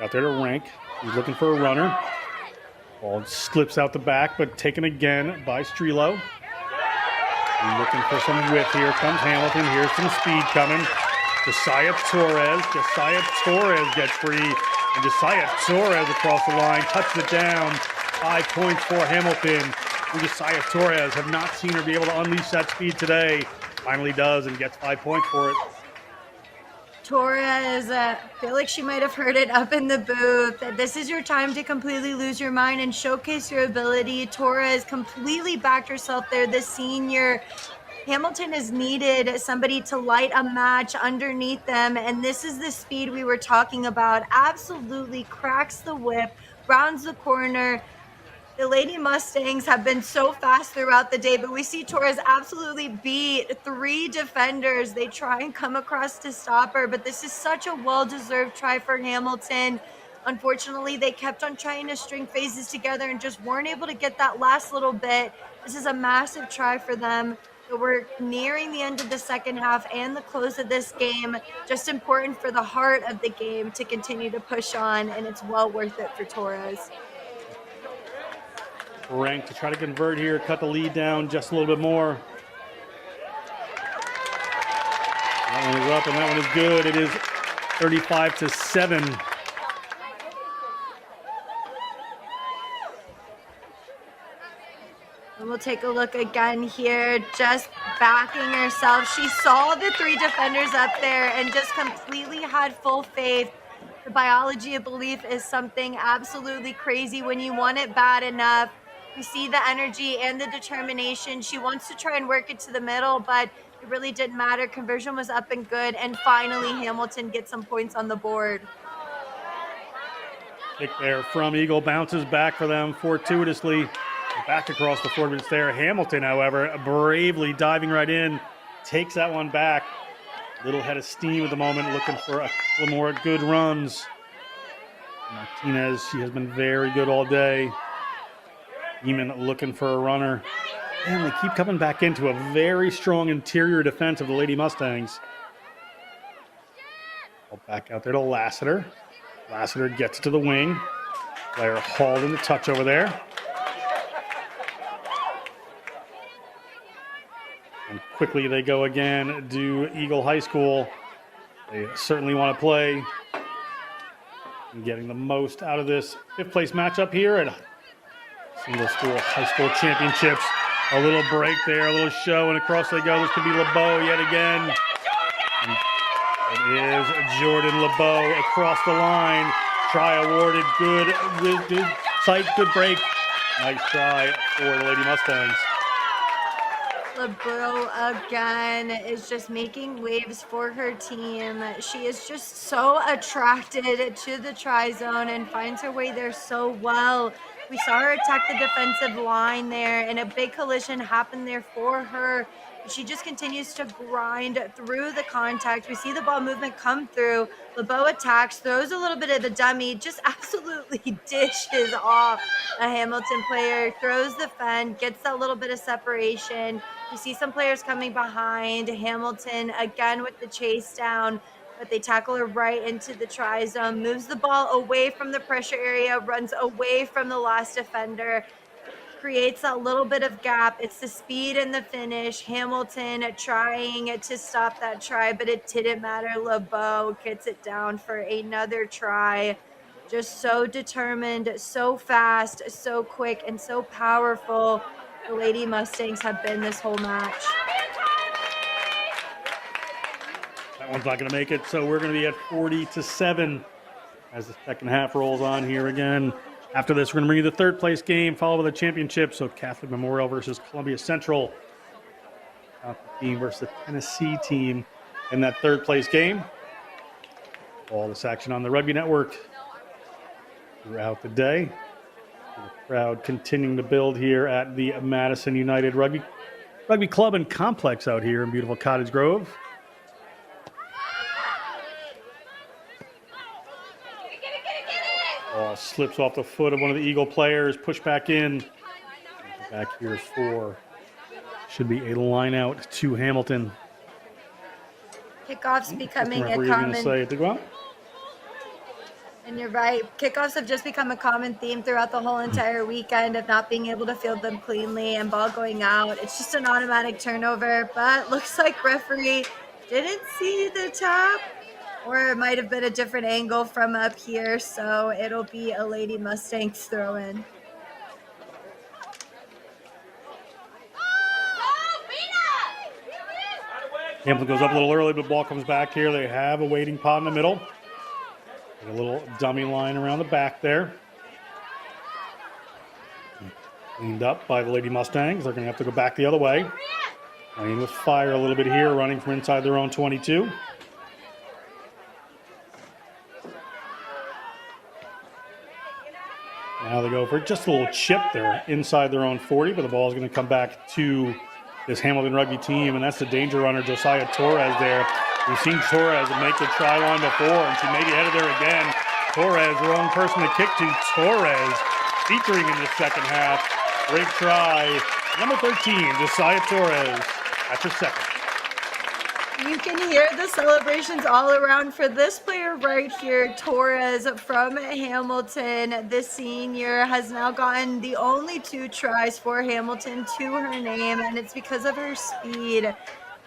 Out there to Rank. He's looking for a runner. Ball slips out the back, but taken again by Strelo. He's looking for some width. Here comes Hamilton. Here's some speed coming. Josiah Torres gets free. And Josiah Torres across the line, touches it down. 5 points for Hamilton. And Josiah Torres, have not seen her be able to unleash that speed today. Finally does and gets 5 points for it. Torres, I feel like she might have heard it up in the booth. This is your time to completely lose your mind and showcase your ability. Torres completely backed herself there, the senior. Hamilton has needed somebody to light a match underneath them, and this is the speed we were talking about. Absolutely cracks the whip, rounds the corner. The Lady Mustangs have been so fast throughout the day, but we see Torres absolutely beat 3 defenders. They try and come across to stop her, but this is such a well-deserved try for Hamilton. Unfortunately, they kept on trying to string phases together and just weren't able to get that last little bit. This is a massive try for them. So we're nearing the end of the second half and the close of this game. Just important for the heart of the game to continue to push on, and it's well worth it for Torres. Rank to try to convert here, cut the lead down just a little bit more. That one is up, and that one is good. It is 35-7. And we'll take a look again here, just backing herself. She saw the 3 defenders up there and just completely had full faith. The biology of belief is something absolutely crazy when you want it bad enough. We see the energy and the determination. She wants to try and work it to the middle, but it really didn't matter. Conversion was up and good, and finally Hamilton gets some points on the board. Kick there from Eagle, bounces back for them fortuitously. Back across the floor, but it's there. Hamilton, however, bravely diving right in, takes that one back. Little head of steam at the moment, looking for a couple more good runs. Martinez, she has been very good all day. Eamon looking for a runner. And they keep coming back into a very strong interior defense of the Lady Mustangs. Back out there to Lassiter. Lassiter gets it to the wing. Player hauled in the touch over there. And quickly they go again, do Eagle High School. They certainly want to play. And getting the most out of this fifth place matchup here at single school high school championships. A little break there, a little show, and across they go. This could be LeBeau yet again. And it is Jordan LeBeau across the line. Try awarded. Good sight, good break. Nice try for the Lady Mustangs. LeBeau again is just making waves for her team. She is just so attracted to the try zone and finds her way there so well. We saw her attack the defensive line there, and a big collision happened there for her. She just continues to grind through the contact. We see the ball movement come through. LeBeau attacks, throws a little bit of the dummy, just absolutely dishes off a Hamilton player, throws the fend, gets that little bit of separation. We see some players coming behind. Hamilton again with the chase down, but they tackle her right into the try zone, moves the ball away from the pressure area, runs away from the last defender, creates a little bit of gap. It's the speed and the finish. Hamilton trying to stop that try, but it didn't matter. LeBeau gets it down for another try. Just so determined, so fast, so quick, and so powerful. The Lady Mustangs have been this whole match. That one's not going to make it, so we're going to be at 40-7 as the second half rolls on here again. After this, we're going to bring you the third place game, followed by the championship. So Catholic Memorial versus Columbia Central. Catholic team versus the Tennessee team in that third place game. All this action on the Rugby Network throughout the day. The crowd continuing to build here at the Madison United Rugby Club and Complex out here in beautiful Cottage Grove. Ball slips off the foot of one of the Eagle players, pushed back in. Back here for, should be a line out to Hamilton. Kickoffs becoming a Going to common, say it to go out? and you're right, kickoffs have just become a common theme throughout the whole entire weekend of not being able to field them cleanly and ball going out. It's just an automatic turnover, but looks like referee didn't see the tap, or it might have been a different angle from up here, so it'll be a Lady Mustangs throw in. Hamilton goes up a little early, but ball comes back here. They have a waiting pot in the middle. A little dummy line around the back there. Cleaned up by the Lady Mustangs. They're going to have to go back the other way. Playing with fire a little bit here, running from inside their own 22. Now they go for just a little chip there inside their own 40, but the ball is going to come back to this Hamilton rugby team, and that's the danger runner, Josiah Torres there. We've seen Torres make the try line before, and she may be headed there again. Torres, the wrong person to kick to. Torres featuring in the second half. Great try. Number 13, Josiah Torres. That's her second. You can hear the celebrations all around for this player right here, Torres from Hamilton. This senior has now gotten the only 2 tries for Hamilton to her name, and it's because of her speed.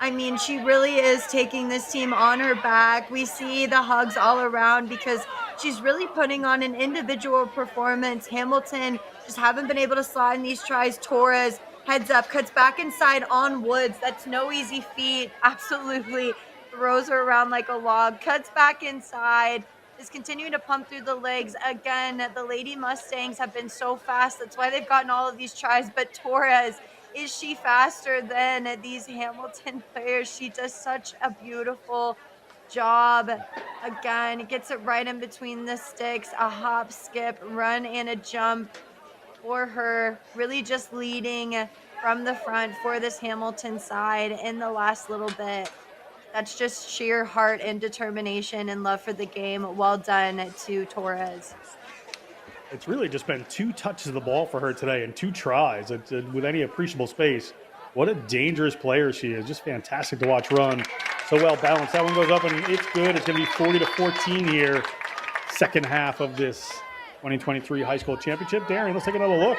I mean, she really is taking this team on her back. We see the hugs all around because she's really putting on an individual performance. Hamilton just haven't been able to slot in these tries. Torres heads up, cuts back inside on Woods. That's no easy feat. Absolutely throws her around like a log. Cuts back inside. Is continuing to pump through the legs. Again, the Lady Mustangs have been so fast. That's why they've gotten all of these tries. But Torres, is she faster than these Hamilton players? She does such a beautiful job. Again, gets it right in between the sticks. A hop, skip, run, and a jump for her, really just leading from the front for this Hamilton side in the last little bit. That's just sheer heart and determination and love for the game. Well done to Torres. It's really just been 2 touches of the ball for her today and 2 tries with any appreciable space. What a dangerous player she is. Just fantastic to watch run. So well balanced. That one goes up and it's good. It's going to be 40-14 here. Second half of this 2023 high school championship. Darren, let's take another look.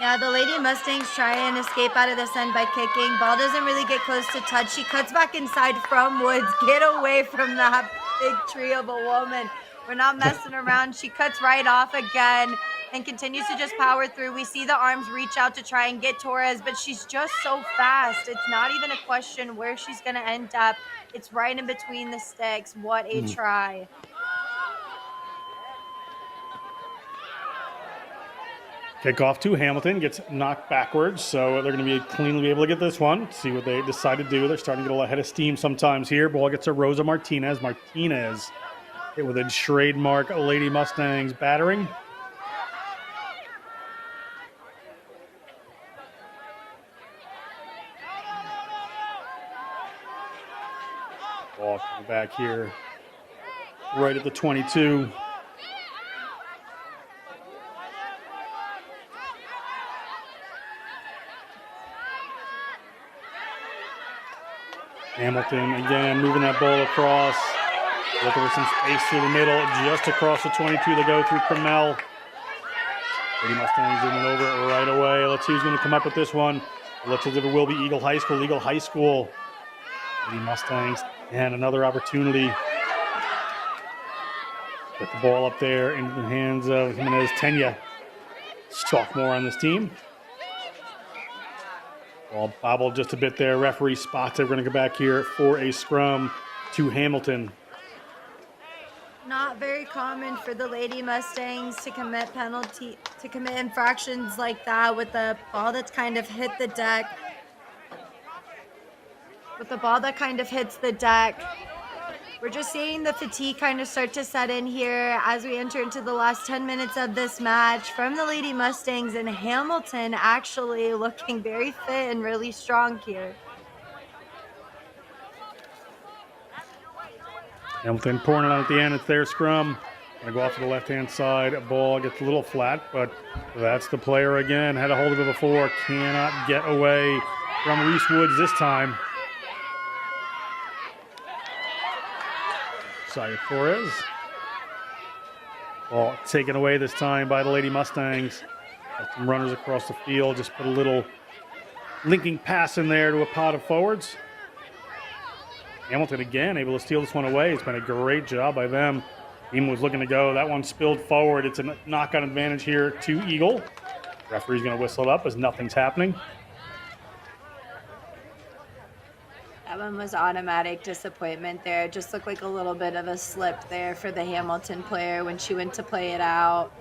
Yeah, the Lady Mustangs try and escape out of this end by kicking. Ball doesn't really get close to touch. She cuts back inside from Woods. Get away from that big tree of a woman. We're not messing around. She cuts right off again and continues to just power through. We see the arms reach out to try and get Torres, but she's just so fast. It's not even a question where she's going to end up. It's right in between the sticks. What a try. Kickoff to Hamilton, gets knocked backwards, so they're going to be cleanly able to get this one. See what they decide to do. They're starting to get a little ahead of steam sometimes here. Ball gets to Rosa Martinez. Martinez hit with a trademark Lady Mustangs battering. Ball coming back here right at the 22. Hamilton again moving that ball across. Looking for some space through the middle. Just across the 22 they go through Cromell. Lady Mustangs in and over it right away. Let's see who's going to come up with this one. It looks as if it will be Eagle High School. Eagle High School. Lady Mustangs and another opportunity. Get the ball up there into the hands of Jimenez Tenya. Sophomore on this team. Ball bobbled just a bit there. Referee spots it. We're going to go back here for a scrum to Hamilton. Not very common for the Lady Mustangs to commit infractions like that with the ball that's kind of hit the deck. With the ball that kind of hits the deck. We're just seeing the fatigue kind of start to set in here as we enter into the last 10 minutes of this match from the Lady Mustangs, and Hamilton actually looking very fit and really strong here. Hamilton pouring it on at the end. It's their scrum. Gonna go off to the left-hand side. Ball gets a little flat, but that's the player again. Had a hold of it before. Cannot get away from Reese Woods this time. Saya Torres. Ball taken away this time by the Lady Mustangs. Got some runners across the field. Just put a little linking pass in there to a pot of forwards. Hamilton again able to steal this one away. It's been a great job by them. Team was looking to go. That one spilled forward. It's a knockout advantage here to Eagle. Referee's going to whistle it up as nothing's happening. That one was automatic disappointment there. It just looked like a little bit of a slip there for the Hamilton player when she went to play it out.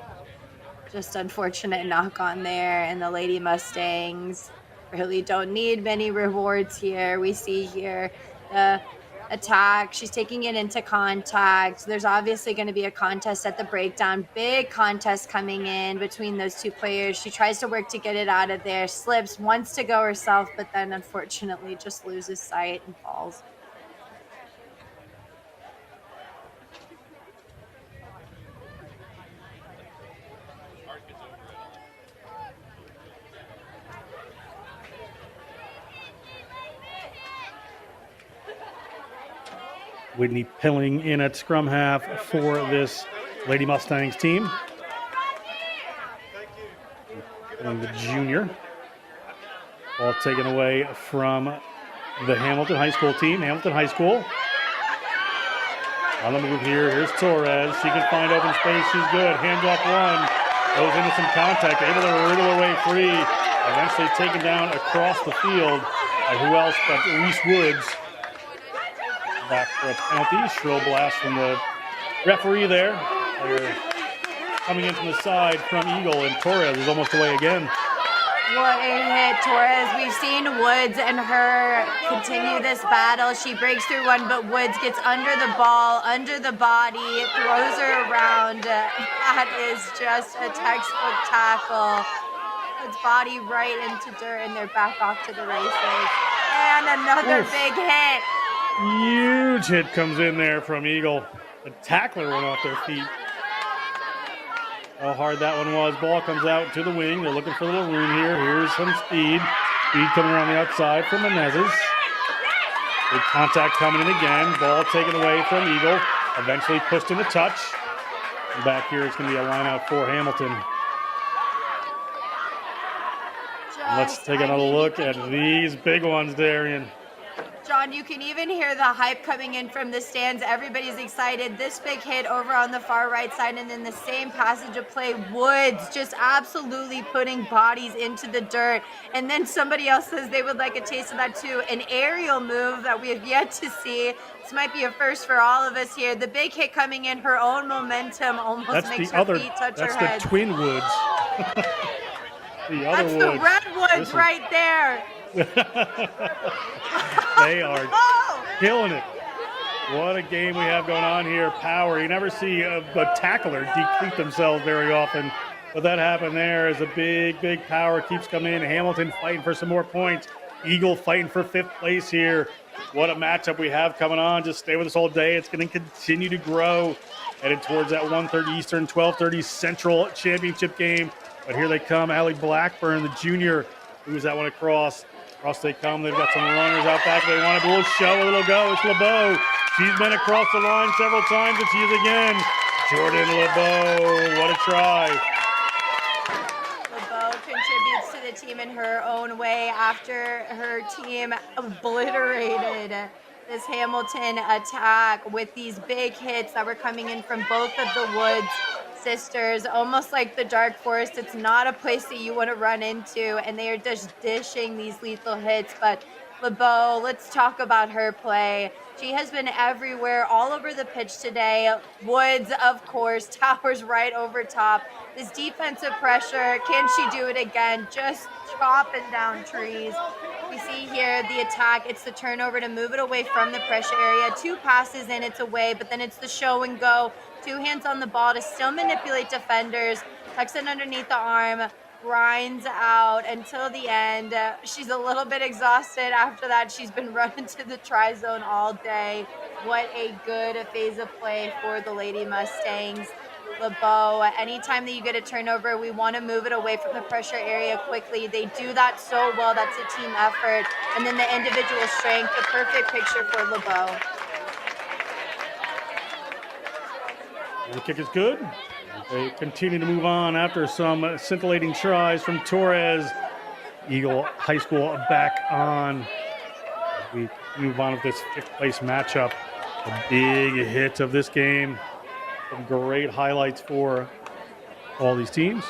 Just unfortunate knock on there. And the Lady Mustangs really don't need many rewards here. We see here the attack. She's taking it into contact. There's obviously going to be a contest at the breakdown. Big contest coming in between those two players. She tries to work to get it out of there. Slips, wants to go herself, but then unfortunately just loses sight and falls. Whitney Pilling in at scrum half for this Lady Mustangs team. Pilling the junior. Ball taken away from the Hamilton High School team. Hamilton High School on the move here. Here's Torres. She can find open space. She's good. Hands off one. Goes into some contact. Able to wriggle her way free. Eventually taken down across the field by who else but Reese Woods. Back for a penalty. Shrill blast from the referee there. They're coming in from the side from Eagle, and Torres is almost away again. What a hit, Torres. We've seen Woods and her continue this battle. She breaks through one, but Woods gets under the ball, under the body, throws her around. That is just a textbook tackle. Puts body right into dirt, and they're back off to the races. And another big hit. Huge hit comes in there from Eagle. The tackler went off their feet. How hard that one was. Ball comes out to the wing. They're looking for a little room here. Here's some speed. Speed coming around the outside from Menezes. Big contact coming in again. Ball taken away from Eagle. Eventually pushed into touch. And back here it's going to be a line out for Hamilton. Let's take another look at these big ones, Darian. John, you can even hear the hype coming in from the stands. Everybody's excited. This big hit over on the far right side, and then the same passage of play. Woods just absolutely putting bodies into the dirt. And then somebody else says they would like a taste of that too. An aerial move that we have yet to see. This might be a first for all of us here. The big hit coming in, her own momentum almost makes her feet touch her head. That's the Twin Woods. The other That's Woods. the Redwoods right there. They are killing it. What a game we have going on here. Power. You never see a tackler deplete themselves very often. But that happened there as a big power keeps coming in. Hamilton fighting for some more points. Eagle fighting for 5th place here. What a matchup we have coming on. Just stay with us all day. It's going to continue to grow. Headed towards that 1:30 Eastern, 12:30 Central championship game. But here they come. Allie Blackburn, the junior, moves that one across. Across they come. They've got some runners out back. They want a little show, a little go. It's LeBeau. She's been across the line several times, and she is again. Jordan LeBeau. What a try. LeBeau contributes to the team in her own way after her team obliterated this Hamilton attack with these big hits that were coming in from both of the Woods sisters, almost like the Dark Forest. It's not a place that you want to run into, and they are just dishing these lethal hits. But LeBeau, let's talk about her play. She has been everywhere, all over the pitch today. Woods, of course, towers right over top. This defensive pressure, can she do it again? Just chopping down trees. We see here the attack. It's the turnover to move it away from the pressure area. 2 passes in, it's away, but then it's the show and go. 2 hands on the ball to still manipulate defenders. Tucks it underneath the arm, grinds out until the end. She's a little bit exhausted after that. She's been running to the try zone all day. What a good phase of play for the Lady Mustangs. LeBeau, anytime that you get a turnover, we want to move it away from the pressure area quickly. They do that so well. That's a team effort. And then the individual strength, the perfect picture for LeBeau. The kick is good. They continue to move on after some scintillating tries from Torres. Eagle High School back on. We move on with this 5th place matchup. A big hit of this game. Some great highlights for all these teams.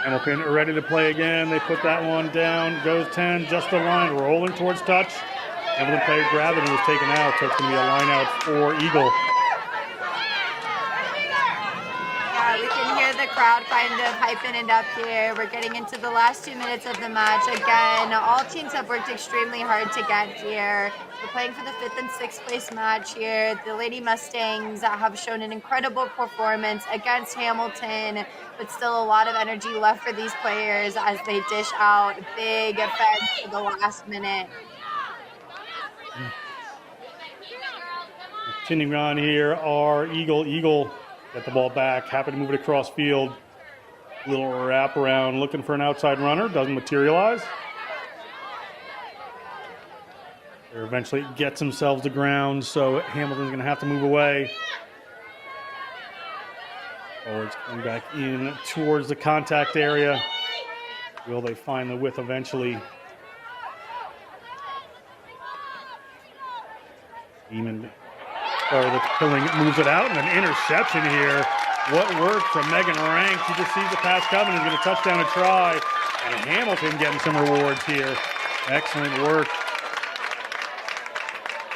Hamilton ready to play again. They put that one down. Goes 10, just a line, rolling towards touch. Hamilton player grabbed it and was taken out. So it's going to be a line out for Eagle. Yeah, we can hear the crowd kind of hyping it up here. We're getting into the last 2 minutes of the match. Again, all teams have worked extremely hard to get here. We're playing for the 5th and 6th place match here. The Lady Mustangs have shown an incredible performance against Hamilton, but still a lot of energy left for these players as they dish out big effects for the last minute. Continuing on here are Eagle get the ball back, happy to move it across field. Little wraparound, looking for an outside runner, doesn't materialize. They eventually gets themselves to ground, so Hamilton's going to have to move away. Forwards coming back in towards the contact area. Will they find the width eventually? Demon, the killing moves it out, and an interception here. What work from Megan Rank. She just sees the pass coming and is going to touchdown a try. And Hamilton getting some rewards here. Excellent work.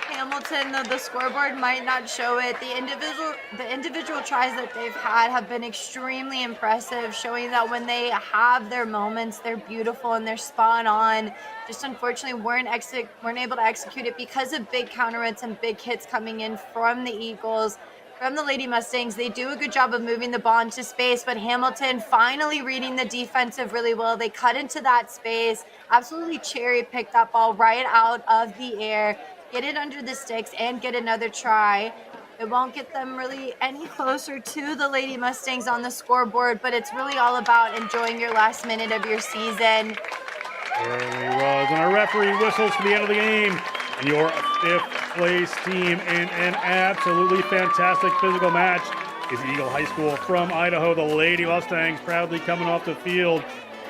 Hamilton, the scoreboard might not show it. The individual tries that they've had have been extremely impressive, showing that when they have their moments, they're beautiful and they're spot on. Just unfortunately weren't able to execute it because of big counter hits and big hits coming in from the Eagles. From the Lady Mustangs, they do a good job of moving the ball into space, but Hamilton finally reading the defensive really well. They cut into that space, absolutely cherry-picked that ball right out of the air, get it under the sticks, and get another try. It won't get them really any closer to the Lady Mustangs on the scoreboard, but it's really all about enjoying your last minute of your season. Early was, and our referee whistles for the end of the game. And your 5th place team in an absolutely fantastic physical match is Eagle High School from Idaho. The Lady Mustangs proudly coming off the field.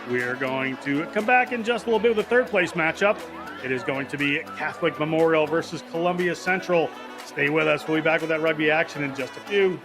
We're going to come back in just a little bit with the 3rd place matchup. It is going to be Catholic Memorial versus Columbia Central. Stay with us. We'll be back with that rugby action in just a few.